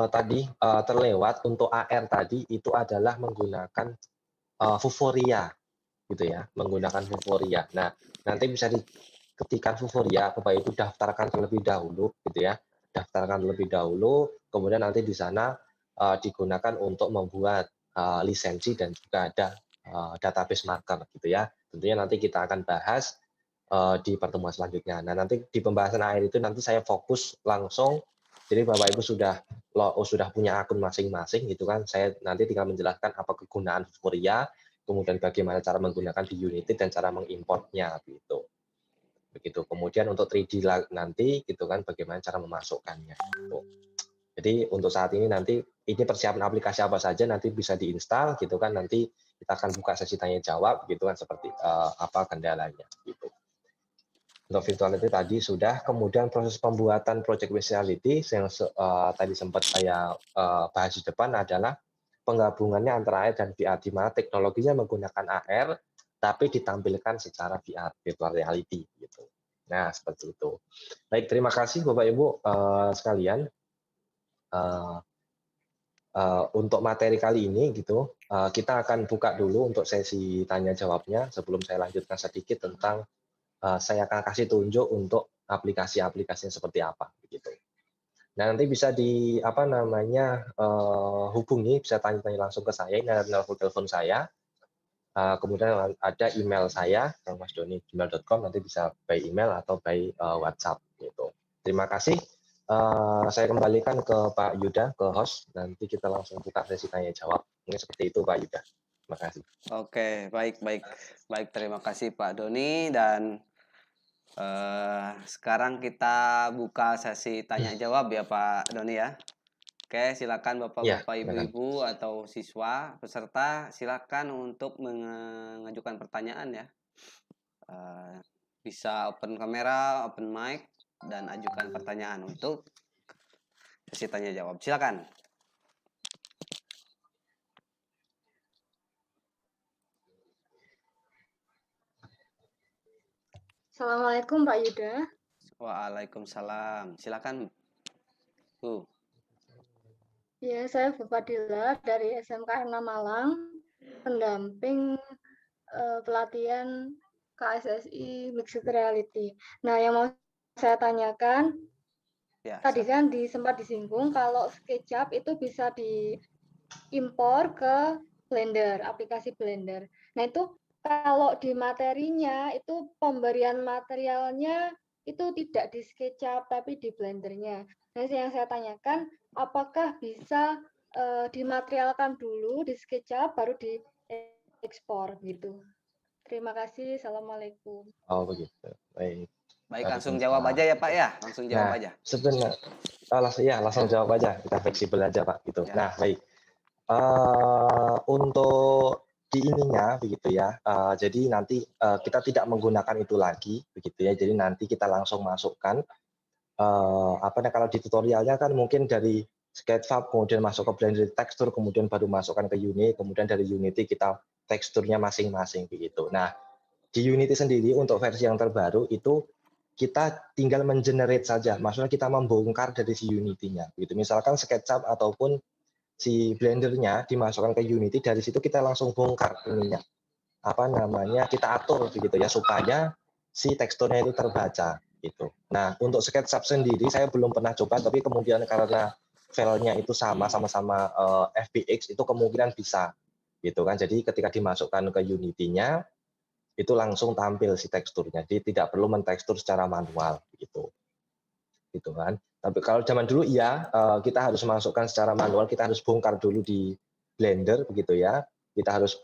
tadi terlewat untuk AR tadi itu adalah menggunakan Vuforia gitu ya, menggunakan Vuforia. Nah, nanti bisa diketikkan Vuforia, Bapak Ibu daftarkan terlebih dahulu gitu ya. Daftarkan terlebih dahulu, kemudian nanti di sana digunakan untuk membuat lisensi dan juga ada database marker gitu ya. Tentunya nanti kita akan bahas di pertemuan selanjutnya. Nah, nanti di pembahasan akhir itu nanti saya fokus langsung. Jadi Bapak Ibu sudah punya akun masing-masing gitu kan. Saya nanti tinggal menjelaskan apa kegunaan Vuforia, kemudian bagaimana cara menggunakan di Unity dan cara mengimportnya gitu. Begitu. Kemudian untuk 3D nanti gitu kan, bagaimana cara memasukkannya gitu. Jadi untuk saat ini nanti ini persiapan aplikasi apa saja nanti bisa diinstal gitu kan, nanti kita akan buka sesi tanya jawab gitu kan, seperti apa kendalanya gitu. Untuk virtuality tadi sudah, kemudian proses pembuatan project virtuality yang tadi sempat saya bahas di depan adalah penggabungannya antara AR dan VR, di mana teknologinya menggunakan AR, tapi ditampilkan secara VR, virtual reality gitu. Nah, seperti itu. Baik, terima kasih Bapak Ibu sekalian. Untuk materi kali ini gitu, kita akan buka dulu untuk sesi tanya jawabnya sebelum saya lanjutkan sedikit tentang saya akan kasih tunjuk untuk aplikasi-aplikasinya seperti apa begitu. Nah, nanti bisa apa namanya, hubungi, bisa tanya-tanya langsung ke saya, ini ada telepon saya, kemudian ada email saya, masdoni@gmail.com, nanti bisa by email atau by WhatsApp gitu. Terima kasih. Saya kembalikan ke Pak Yuda, ke host, nanti kita langsung buka sesi tanya jawab. Ini seperti itu Pak Yuda. Terima kasih. Oke, baik, baik, baik. Terima kasih Pak Doni dan sekarang kita buka sesi tanya jawab ya Pak Doni ya. Oke, silakan Iya, Bapak-bapak, silakan. Ibu-ibu atau siswa peserta silakan untuk mengajukan pertanyaan ya. Eh, bisa open kamera, open mic dan ajukan pertanyaan untuk sesi tanya jawab. Silakan. Assalamualaikum Pak Yuda. Waalaikumsalam. Silakan, Bu. Ya, saya Bu Fadila dari SMK 6 Malang, pendamping pelatihan KSSI Mixed Reality. Nah, yang mau saya tanyakan, Ya, tadi silakan. kan sempat disinggung kalau SketchUp itu bisa diimpor ke Blender, aplikasi Blender. Nah, itu kalau di materinya itu pemberian materialnya itu tidak di SketchUp tapi di Blendernya. Nah, yang saya tanyakan, apakah bisa dimaterialkan dulu di SketchUp baru diekspor gitu. Terima kasih. Assalamualaikum. Oh begitu. Baik. Baik, langsung jawab Waalaikumsalam. aja ya Pak ya. Langsung jawab Nah, aja. sebenarnya langsung jawab aja. Kita fleksibel aja Pak. Gitu. Ya. Nah, baik. Untuk di ininya begitu ya. Jadi nanti kita tidak menggunakan itu lagi begitu ya. Jadi nanti kita langsung masukkan kalau di tutorialnya kan mungkin dari SketchUp kemudian masuk ke Blender tekstur kemudian baru masukkan ke Unity kemudian dari Unity kita teksturnya masing-masing begitu. Nah, di Unity sendiri untuk versi yang terbaru itu kita tinggal mengenerate saja. Maksudnya kita membongkar dari si Unity-nya. Gitu. Misalkan SketchUp ataupun si Blender-nya dimasukkan ke Unity, dari situ kita langsung bongkar ininya. Kita atur begitu ya supaya si teksturnya itu terbaca gitu. Nah, untuk SketchUp sendiri saya belum pernah coba tapi kemudian karena filenya itu sama-sama FBX itu kemungkinan bisa gitu kan. Jadi ketika dimasukkan ke Unity-nya itu langsung tampil si teksturnya. Jadi tidak perlu mentekstur secara manual gitu kan. Tapi kalau zaman dulu iya kita harus masukkan secara manual, kita harus bongkar dulu di Blender begitu ya. Kita harus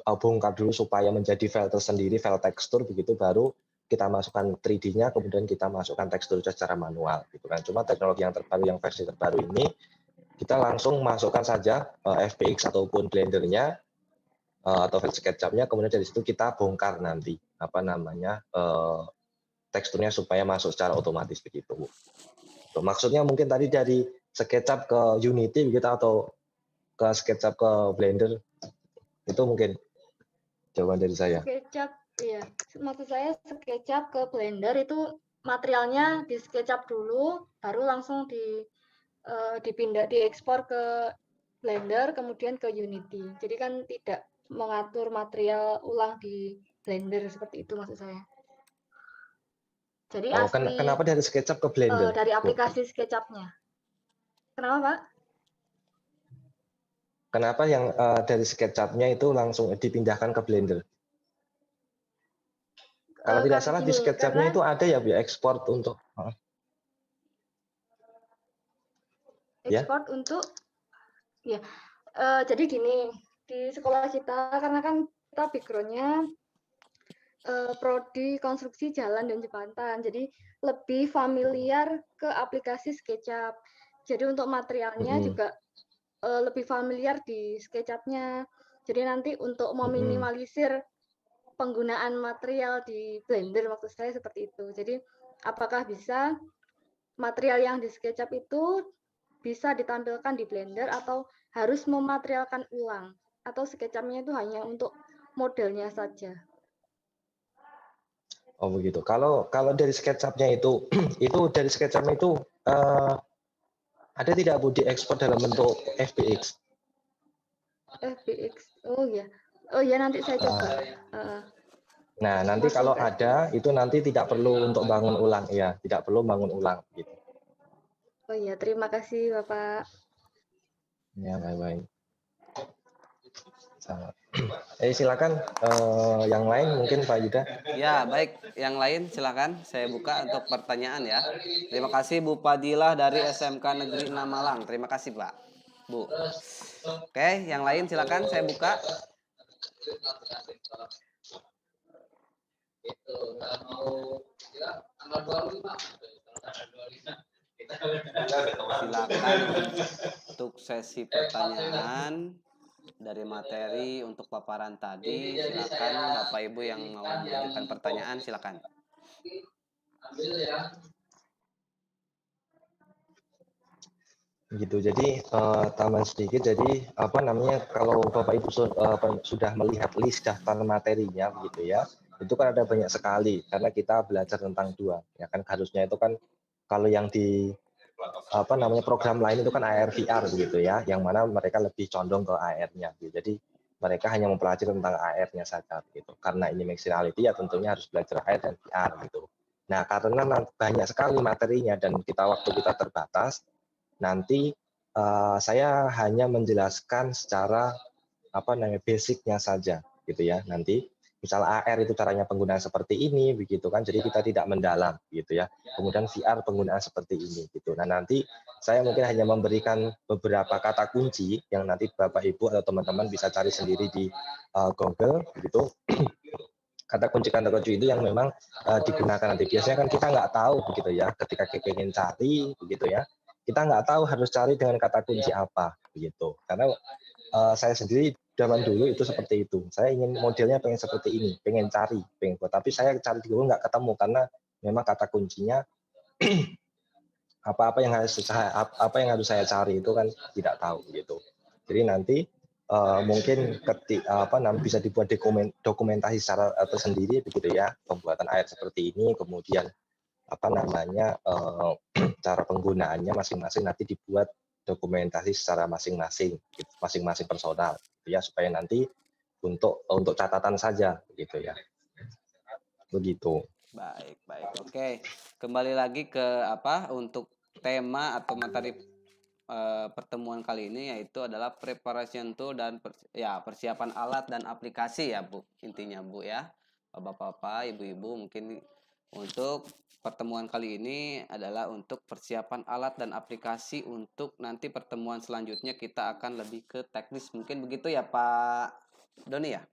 bongkar dulu supaya menjadi file tersendiri, file tekstur begitu baru kita masukkan 3D-nya kemudian kita masukkan teksturnya secara manual gitu kan. Cuma teknologi yang terbaru yang versi terbaru ini kita langsung masukkan saja FBX ataupun Blender-nya atau SketchUp-nya kemudian dari situ kita bongkar nanti teksturnya supaya masuk secara otomatis begitu. Maksudnya mungkin tadi dari SketchUp ke Unity begitu atau ke SketchUp ke Blender itu mungkin jawaban dari saya. SketchUp, iya. Maksud saya SketchUp ke Blender itu materialnya di SketchUp dulu, baru langsung dipindah diekspor ke Blender, kemudian ke Unity. Jadi kan tidak mengatur material ulang di Blender seperti itu maksud saya. Jadi asli Kenapa dari SketchUp ke Blender? dari aplikasi SketchUp-nya. Kenapa, Pak? Kenapa yang dari SketchUp-nya itu langsung dipindahkan ke Blender? Kalau tidak salah di SketchUp-nya itu ada ya ekspor untuk ekspor untuk ya. Jadi gini, di sekolah kita karena kan kita background-nya prodi konstruksi jalan dan jembatan. Jadi lebih familiar ke aplikasi SketchUp. Jadi untuk materialnya juga lebih familiar di SketchUp-nya. Jadi nanti untuk meminimalisir penggunaan material di Blender maksud saya seperti itu. Jadi apakah bisa material yang di SketchUp itu bisa ditampilkan di Blender atau harus mematerialkan ulang atau SketchUp-nya itu hanya untuk modelnya saja. Oh begitu. Kalau dari SketchUp-nya itu dari SketchUp-nya itu ada tidak Bu diekspor dalam bentuk FBX? FBX. Oh ya. Oh ya nanti saya coba. Nah, nanti kalau ada itu nanti tidak perlu untuk bangun ulang ya, tidak perlu bangun ulang gitu. Oh iya, terima kasih Bapak. Ya, baik-baik. Silakan yang lain mungkin Pak Yuda. Ya, baik. Yang lain silakan saya buka untuk pertanyaan ya. Terima kasih Bu Fadilah dari SMK Negeri 6 Malang. Terima kasih, Pak. Bu. Oke, yang lain silakan saya buka. Silakan untuk sesi pertanyaan dari materi untuk paparan tadi. Silakan Bapak Ibu yang mau mengajukan pertanyaan, silakan. Gitu. Jadi tambahan sedikit. Jadi apa namanya, kalau Bapak Ibu sudah melihat list daftar materinya begitu ya, itu kan ada banyak sekali karena kita belajar tentang dua. Ya kan harusnya itu kan kalau yang di apa namanya program lain itu kan AR VR begitu ya, yang mana mereka lebih condong ke AR-nya. Gitu. Jadi mereka hanya mempelajari tentang AR-nya saja gitu. Karena ini mixed reality ya tentunya harus belajar AR dan VR gitu. Nah, karena banyak sekali materinya dan waktu kita terbatas, nanti saya hanya menjelaskan secara apa namanya basicnya saja gitu ya. Nanti misal AR itu caranya penggunaan seperti ini begitu kan. Jadi kita tidak mendalam gitu ya. Kemudian VR penggunaan seperti ini gitu. Nah, nanti saya mungkin hanya memberikan beberapa kata kunci yang nanti Bapak Ibu atau teman-teman bisa cari sendiri di Google gitu. Kata kunci itu yang memang digunakan nanti. Biasanya kan kita nggak tahu begitu ya, ketika kita ingin cari begitu ya, kita nggak tahu harus cari dengan kata kunci apa begitu. Karena saya sendiri zaman dulu itu seperti itu. Saya ingin modelnya pengen seperti ini, pengen cari, tapi saya cari di Google nggak ketemu karena memang kata kuncinya apa yang harus saya cari itu kan tidak tahu gitu. Jadi nanti mungkin bisa dibuat dokumentasi secara tersendiri begitu ya, pembuatan AR seperti ini, kemudian apa namanya cara penggunaannya masing-masing nanti dibuat dokumentasi secara masing-masing personal gitu ya, supaya nanti untuk catatan saja gitu ya. Begitu. Baik. Oke. Kembali lagi ke untuk tema atau materi pertemuan kali ini, yaitu adalah preparation tool dan persiapan alat dan aplikasi ya Bu, intinya Bu ya. Bapak-bapak, ibu-ibu, mungkin untuk pertemuan kali ini adalah untuk persiapan alat dan aplikasi. Untuk nanti pertemuan selanjutnya kita akan lebih ke teknis, mungkin begitu ya Pak Doni ya.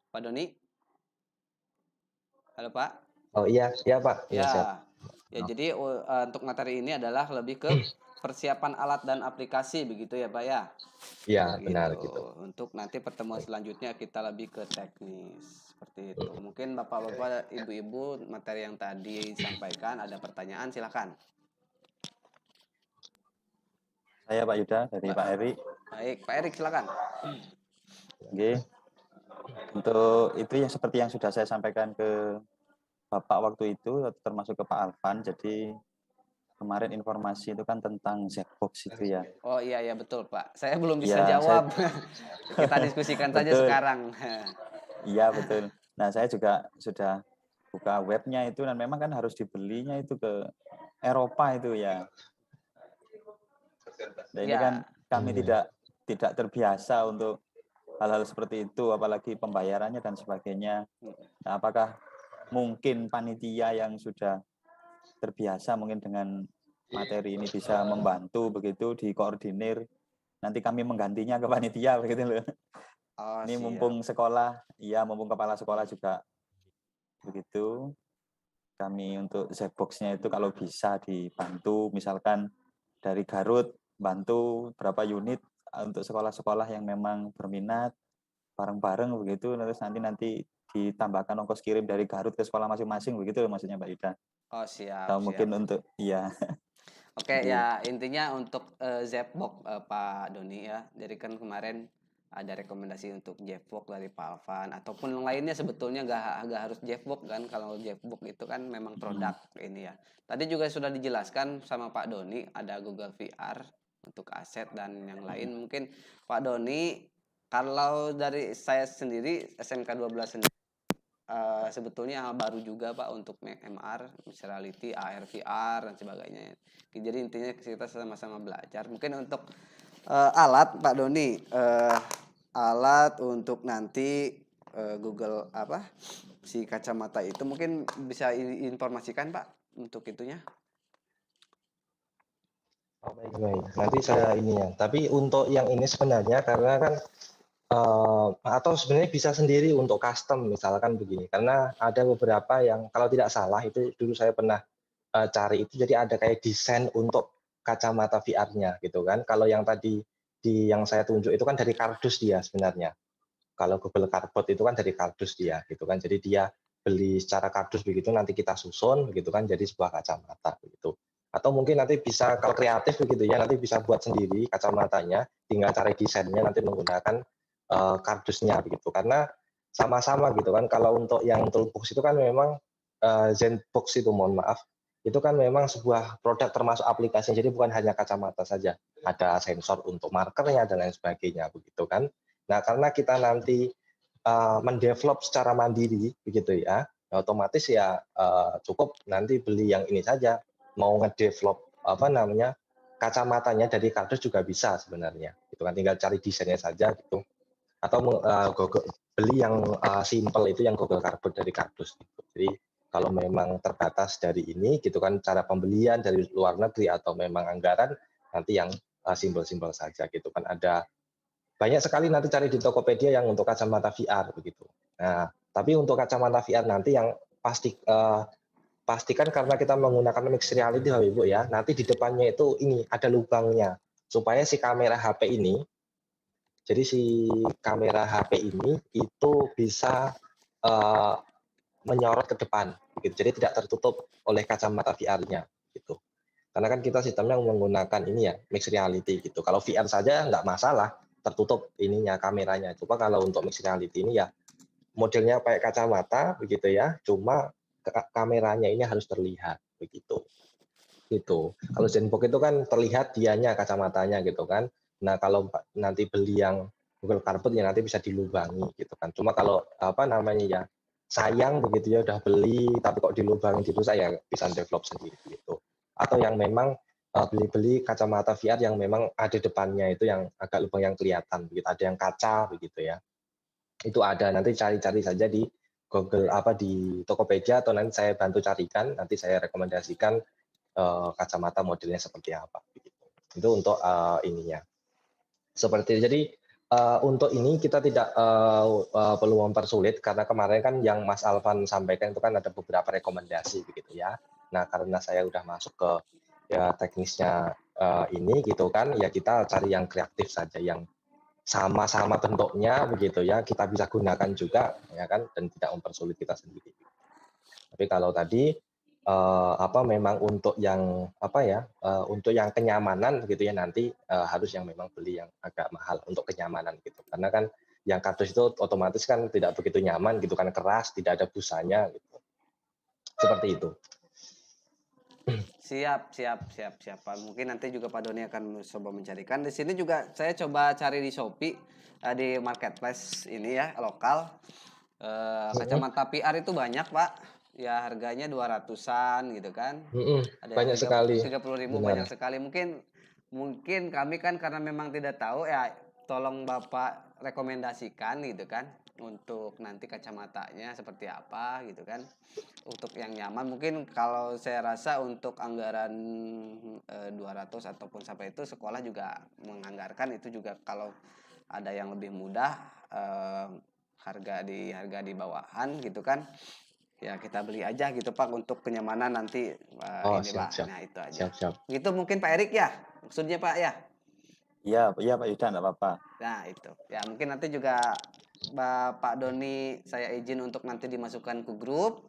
Pak Doni, halo Pak. Oh iya Pak. Ya, siap. jadi untuk materi ini adalah lebih ke persiapan alat dan aplikasi begitu ya Pak ya. Iya, Gitu. benar gitu. Untuk nanti pertemuan selanjutnya kita lebih ke teknis seperti itu. Mungkin bapak-bapak, ibu-ibu, materi yang tadi disampaikan ada pertanyaan, silakan. Saya Pak Yuda dari Pak Erik. Baik, Pak Erik silakan. Oke. Untuk itu ya seperti yang sudah saya sampaikan ke Bapak waktu itu, termasuk ke Pak Alvan. Jadi kemarin informasi itu kan tentang Zbox itu ya. Oh iya betul Pak. Saya belum bisa jawab. Kita diskusikan saja sekarang. Iya betul. Nah saya juga sudah buka webnya itu, dan memang kan harus dibelinya itu ke Eropa itu ya. Nah ini kan kami tidak terbiasa untuk hal-hal seperti itu, apalagi pembayarannya dan sebagainya. Nah, apakah mungkin panitia yang sudah terbiasa mungkin dengan materi ini bisa membantu begitu, dikoordinir, nanti kami menggantinya ke panitia begitu loh. Oh, ini mumpung sekolah, mumpung kepala sekolah juga begitu. Kami untuk Zbox-nya itu kalau bisa dibantu, misalkan dari Garut bantu berapa unit untuk sekolah-sekolah yang memang berminat, bareng-bareng begitu, terus nanti ditambahkan ongkos kirim dari Garut ke sekolah masing-masing begitu maksudnya Mbak Yuda. Oh siap. Atau mungkin untuk Oke ya, intinya untuk Zbox Pak Doni ya. Jadi kan kemarin ada rekomendasi untuk Zbox dari Pak Alvan, ataupun yang lainnya sebetulnya nggak harus Zbox kan. Kalau Zbox itu kan memang produk ini ya. Tadi juga sudah dijelaskan sama Pak Doni, ada Google VR untuk aset dan yang lain. Mungkin Pak Doni, kalau dari saya sendiri SMK 12 sendiri sebetulnya baru juga Pak untuk MR, mixed reality, AR, VR dan sebagainya. Jadi intinya kita sama-sama belajar. Mungkin untuk alat Pak Doni, alat untuk nanti Google si kacamata itu mungkin bisa informasikan Pak untuk itunya. Oh, baik. Nanti saya ini ya. Tapi untuk yang ini sebenarnya karena kan atau sebenarnya bisa sendiri untuk custom misalkan begini, karena ada beberapa yang kalau tidak salah itu dulu saya pernah cari itu, jadi ada kayak desain untuk kacamata VR-nya gitu kan. Kalau yang tadi yang saya tunjuk itu kan dari kardus dia sebenarnya. Kalau Google Cardboard itu kan dari kardus dia gitu kan. Jadi dia beli secara kardus begitu, nanti kita susun begitu kan jadi sebuah kacamata begitu. Atau mungkin nanti bisa kalau kreatif begitu ya, nanti bisa buat sendiri kacamatanya, tinggal cari desainnya nanti menggunakan kardusnya begitu. Karena sama-sama gitu kan. Kalau untuk yang toolbox itu kan memang Zenbox itu mohon maaf, itu kan memang sebuah produk termasuk aplikasi. Jadi bukan hanya kacamata saja, ada sensor untuk markernya dan lain sebagainya begitu kan. Nah, karena kita nanti mendevelop secara mandiri begitu ya, otomatis ya cukup nanti beli yang ini saja. Mau ngedevelop apa namanya kacamatanya dari kardus juga bisa sebenarnya. Itu kan tinggal cari desainnya saja gitu. Atau beli yang simple itu yang Google Cardboard dari kardus gitu. Jadi kalau memang terbatas dari ini gitu kan cara pembelian dari luar negeri atau memang anggaran nanti yang simpel-simpel saja gitu kan. Ada banyak sekali nanti cari di Tokopedia yang untuk kacamata VR begitu. Nah, tapi untuk kacamata VR nanti yang pastikan karena kita menggunakan mixed reality Bapak Ibu ya, nanti di depannya itu ini ada lubangnya supaya si kamera HP ini, jadi si kamera HP ini itu bisa menyorot ke depan, gitu. Jadi tidak tertutup oleh kacamata VR-nya gitu. Karena kan kita sistemnya menggunakan ini ya, mixed reality gitu. Kalau VR saja nggak masalah, tertutup ininya kameranya. Coba kalau untuk mixed reality ini ya modelnya pakai kacamata begitu ya, cuma kameranya ini harus terlihat begitu. Gitu. Kalau Zenbox itu kan terlihat dianya kacamatanya gitu kan. Nah, kalau nanti beli yang Google Cardboard ya nanti bisa dilubangi gitu kan. Cuma kalau apa namanya ya sayang begitu ya udah beli tapi kok dilubangi gitu saya bisa develop sendiri gitu. Atau yang memang beli-beli kacamata VR yang memang ada depannya itu yang agak lubang yang kelihatan begitu, ada yang kaca begitu ya. Itu ada, nanti cari-cari saja di Google apa di Tokopedia atau nanti saya bantu carikan, nanti saya rekomendasikan kacamata modelnya seperti apa begitu. Itu untuk ininya. Seperti jadi untuk ini kita tidak perlu mempersulit karena kemarin kan yang Mas Alvan sampaikan itu kan ada beberapa rekomendasi begitu ya. Nah, karena saya udah masuk ke ya teknisnya ini gitu kan, ya kita cari yang kreatif saja yang sama-sama bentuknya begitu ya, kita bisa gunakan juga ya kan dan tidak mempersulit kita sendiri. Tapi kalau tadi apa memang untuk yang apa ya untuk yang kenyamanan begitu ya nanti harus yang memang beli yang agak mahal untuk kenyamanan gitu karena kan yang kardus itu otomatis kan tidak begitu nyaman gitu kan keras tidak ada busanya gitu seperti itu. Siap, siap, siap, siap. Pak. Mungkin nanti juga Pak Doni akan coba mencarikan. Di sini juga saya coba cari di Shopee, di marketplace ini ya, lokal. Kacamata PR itu banyak, Pak. Ya harganya 200-an gitu kan. Ada yang Banyak sekali 30.000 benar. banyak sekali. Mungkin kami kan karena memang tidak tahu ya, tolong Bapak rekomendasikan gitu kan untuk nanti kacamatanya seperti apa gitu kan. Untuk yang nyaman mungkin kalau saya rasa untuk anggaran 200 ataupun sampai itu sekolah juga menganggarkan itu juga kalau ada yang lebih mudah harga di bawahan gitu kan ya kita beli aja gitu Pak untuk kenyamanan nanti Oh ini Pak. siap Nah itu aja siap. gitu mungkin Pak Erik ya maksudnya Pak ya. Iya, iya Pak Yuda, enggak apa-apa. Nah itu ya mungkin nanti juga Pak Doni saya izin untuk nanti dimasukkan ke grup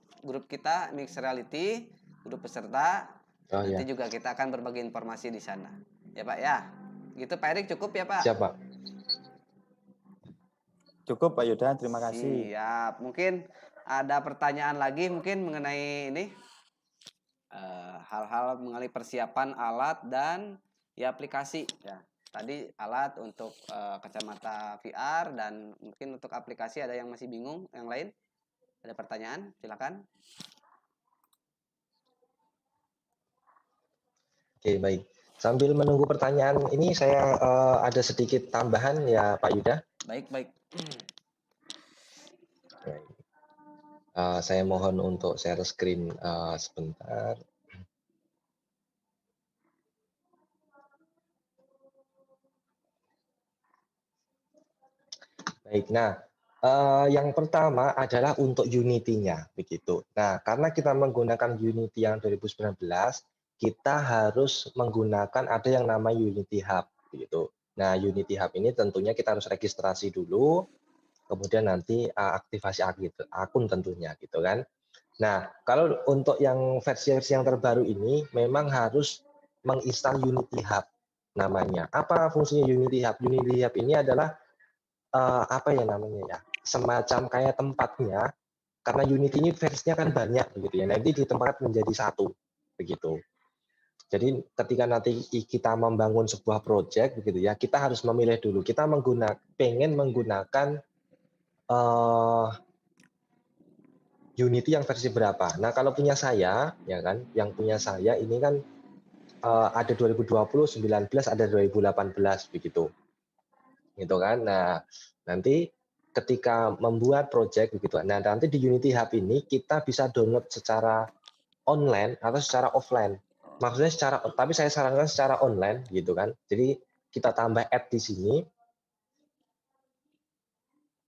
kita Mix Reality, grup peserta. Oh Nanti ya juga kita akan berbagi informasi di sana. Ya Pak ya. Gitu Pak Erik cukup ya Pak. siap Pak. Cukup Pak Yuda, terima kasih. Siap. Mungkin ada pertanyaan lagi mungkin mengenai ini hal-hal mengenai persiapan alat dan ya aplikasi ya. Tadi alat untuk kacamata VR dan mungkin untuk aplikasi ada yang masih bingung, yang lain? Ada pertanyaan? Silakan. Oke baik. Sambil menunggu pertanyaan ini saya ada sedikit tambahan ya Pak Yuda. Baik. Saya mohon untuk share screen sebentar. Baik, nah, yang pertama adalah untuk Unity-nya, begitu. Nah, karena kita menggunakan Unity yang 2019, kita harus menggunakan ada yang namanya Unity Hub, begitu. Nah, Unity Hub ini tentunya kita harus registrasi dulu, kemudian nanti aktivasi akun tentunya, gitu kan. Nah, kalau untuk yang versi-versi yang terbaru ini memang harus menginstal Unity Hub namanya. Apa fungsinya Unity Hub? Unity Hub ini adalah apa ya namanya ya, semacam kayak tempatnya, karena Unity ini versinya kan banyak begitu ya, nanti ditempatkan menjadi satu, begitu. Jadi ketika nanti kita membangun sebuah project begitu ya, kita harus memilih dulu, kita pengen menggunakan Unity yang versi berapa. Nah, kalau punya saya, ya kan, yang punya saya ini kan ada 2020, 19, ada 2018 begitu. Gitu kan. Nah, nanti ketika membuat project begitu. Nah, nanti di Unity Hub ini kita bisa download secara online atau secara offline. Maksudnya tapi saya sarankan secara online gitu kan. Jadi kita tambah add di sini.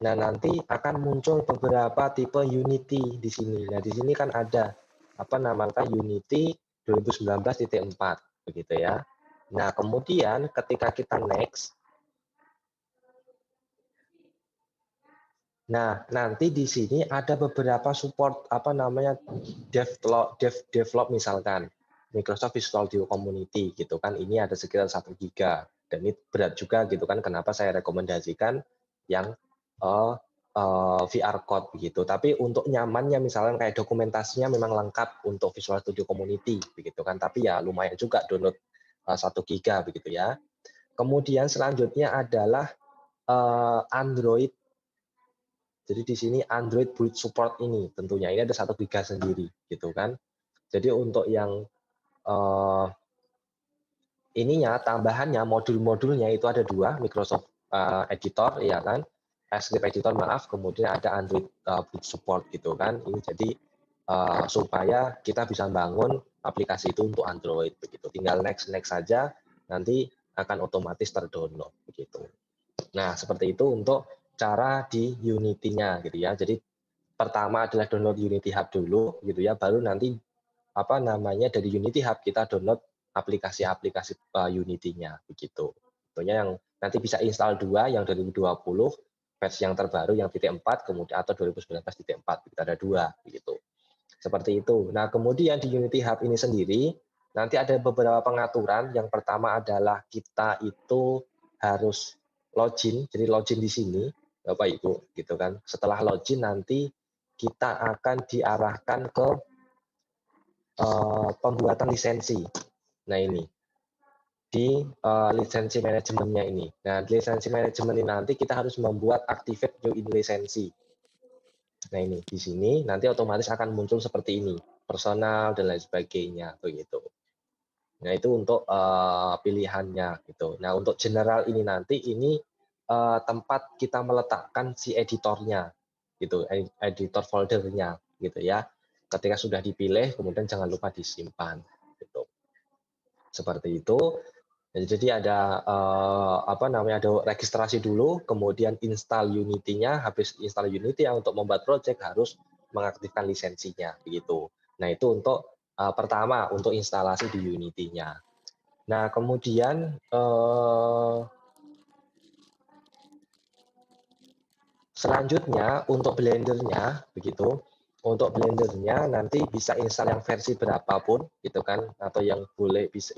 Nah, nanti akan muncul beberapa tipe Unity di sini. Nah, di sini kan ada apa namanya Unity 2019.4 begitu ya. Nah, kemudian ketika kita next, nah nanti di sini ada beberapa support apa namanya develop misalkan Microsoft Visual Studio Community gitu kan. Ini ada sekitar 1 giga dan ini berat juga gitu kan. Kenapa saya rekomendasikan yang VR Code begitu. Tapi untuk nyamannya misalnya kayak dokumentasinya memang lengkap untuk Visual Studio Community begitu kan. Tapi ya lumayan juga download 1 giga begitu ya. Kemudian selanjutnya adalah Android. Jadi di sini Android Build Support ini tentunya ini ada 1 giga sendiri gitu kan. Jadi untuk yang ininya tambahannya modul-modulnya itu ada 2, Microsoft Editor ya kan. Script Editor maaf, kemudian ada Android Build Support gitu kan. Ini jadi supaya kita bisa bangun aplikasi itu untuk Android begitu. Tinggal next saja nanti akan otomatis terdownload begitu. Nah, seperti itu untuk cara di Unity-nya gitu ya. Jadi pertama adalah download Unity Hub dulu gitu ya, baru nanti apa namanya dari Unity Hub kita download aplikasi-aplikasi Unity-nya begitu. Tentunya yang nanti bisa install 2 yang 2020 versi yang terbaru yang .4 kemudian atau 2019.4 kita ada 2 begitu. Seperti itu. Nah, kemudian di Unity Hub ini sendiri nanti ada beberapa pengaturan. Yang pertama adalah kita itu harus login. Jadi login di sini, Bapak Ibu, gitu kan. Setelah login nanti kita akan diarahkan ke pembuatan lisensi. Nah, ini di lisensi manajemennya ini. Nah, di lisensi manajemen ini nanti kita harus membuat activate new in lisensi. Nah, ini di sini nanti otomatis akan muncul seperti ini, personal dan lain sebagainya begitu. Nah, itu untuk pilihannya gitu. Nah, untuk general ini nanti ini tempat kita meletakkan si editornya gitu, editor foldernya gitu ya. Ketika sudah dipilih kemudian jangan lupa disimpan gitu. Seperti itu. Jadi ada apa namanya ada registrasi dulu, kemudian install Unity-nya, habis install Unity ya untuk membuat project harus mengaktifkan lisensinya begitu. Nah, itu untuk pertama untuk instalasi di Unity-nya. Nah, kemudian selanjutnya untuk Blender-nya begitu. Untuk Blender-nya nanti bisa install yang versi berapapun gitu kan, atau yang boleh bisa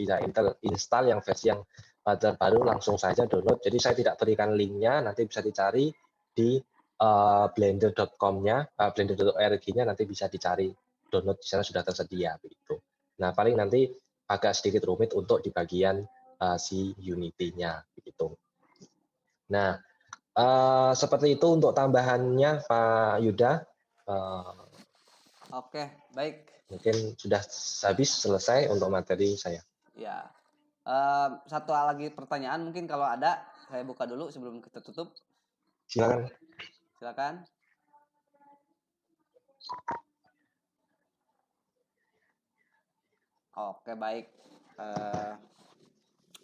install yang versi yang terbaru langsung saja download. Jadi saya tidak berikan linknya, nanti bisa dicari di blender.com-nya, blender.org-nya nanti bisa dicari download di sana sudah tersedia begitu. Nah, paling nanti agak sedikit rumit untuk di bagian si Unity-nya begitu. Nah, seperti itu untuk tambahannya Pak Yuda. Oke, baik. Mungkin sudah habis selesai untuk materi saya. Ya. Satu lagi pertanyaan mungkin kalau ada, saya buka dulu sebelum kita tutup. Silakan. Silakan. Oke, baik.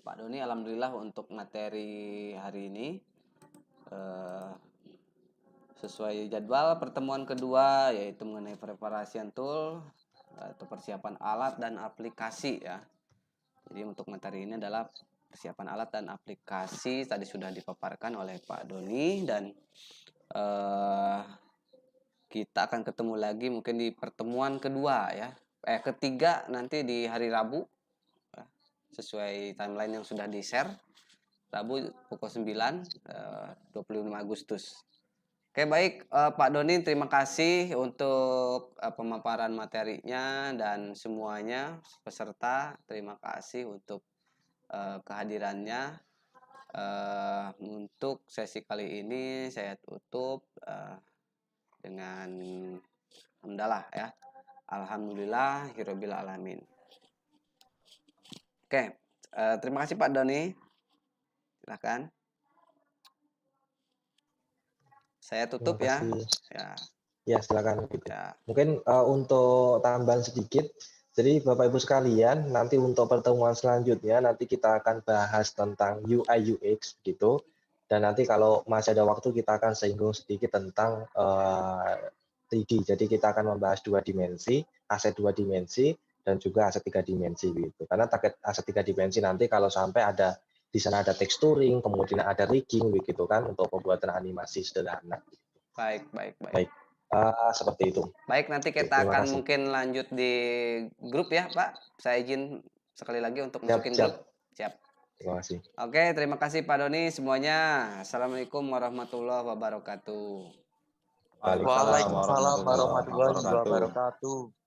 Pak Doni, alhamdulillah untuk materi hari ini sesuai jadwal pertemuan kedua, yaitu mengenai preparation tool atau persiapan alat dan aplikasi ya. Jadi untuk materi ini adalah persiapan alat dan aplikasi, tadi sudah dipaparkan oleh Pak Doni, dan kita akan ketemu lagi mungkin di pertemuan kedua ya. Ketiga nanti di hari Rabu ya, sesuai timeline yang sudah di-share. Rabu pukul 9 25 Agustus. Oke, baik Pak Doni, terima kasih untuk pemaparan materinya, dan semuanya peserta terima kasih untuk kehadirannya. Untuk sesi kali ini saya tutup dengan hamdalah ya. Alhamdulillahirabbil alamin. Oke, terima kasih Pak Doni. Silakan. Saya tutup ya. Terima kasih. Ya. Ya, silakan gitu. Ya. Mungkin untuk tambahan sedikit, jadi Bapak Ibu sekalian, nanti untuk pertemuan selanjutnya nanti kita akan bahas tentang UI UX gitu. Dan nanti kalau masih ada waktu kita akan singgung sedikit tentang 3D. Jadi kita akan membahas 2 dimensi, aset 2 dimensi dan juga aset 3 dimensi gitu. Karena target aset 3 dimensi nanti kalau sampai ada di sana ada texturing, kemudian ada rigging begitu kan untuk pembuatan animasi sederhana. Baik. Baik. Seperti itu. Baik, nanti kita Terima akan kasih. mungkin lanjut di grup ya, Pak. Saya izin sekali lagi untuk masukin grup. Siap. Terima kasih. Oke, terima kasih Pak Doni semuanya. Assalamualaikum warahmatullahi wabarakatuh. Waalaikumsalam warahmatullahi wabarakatuh.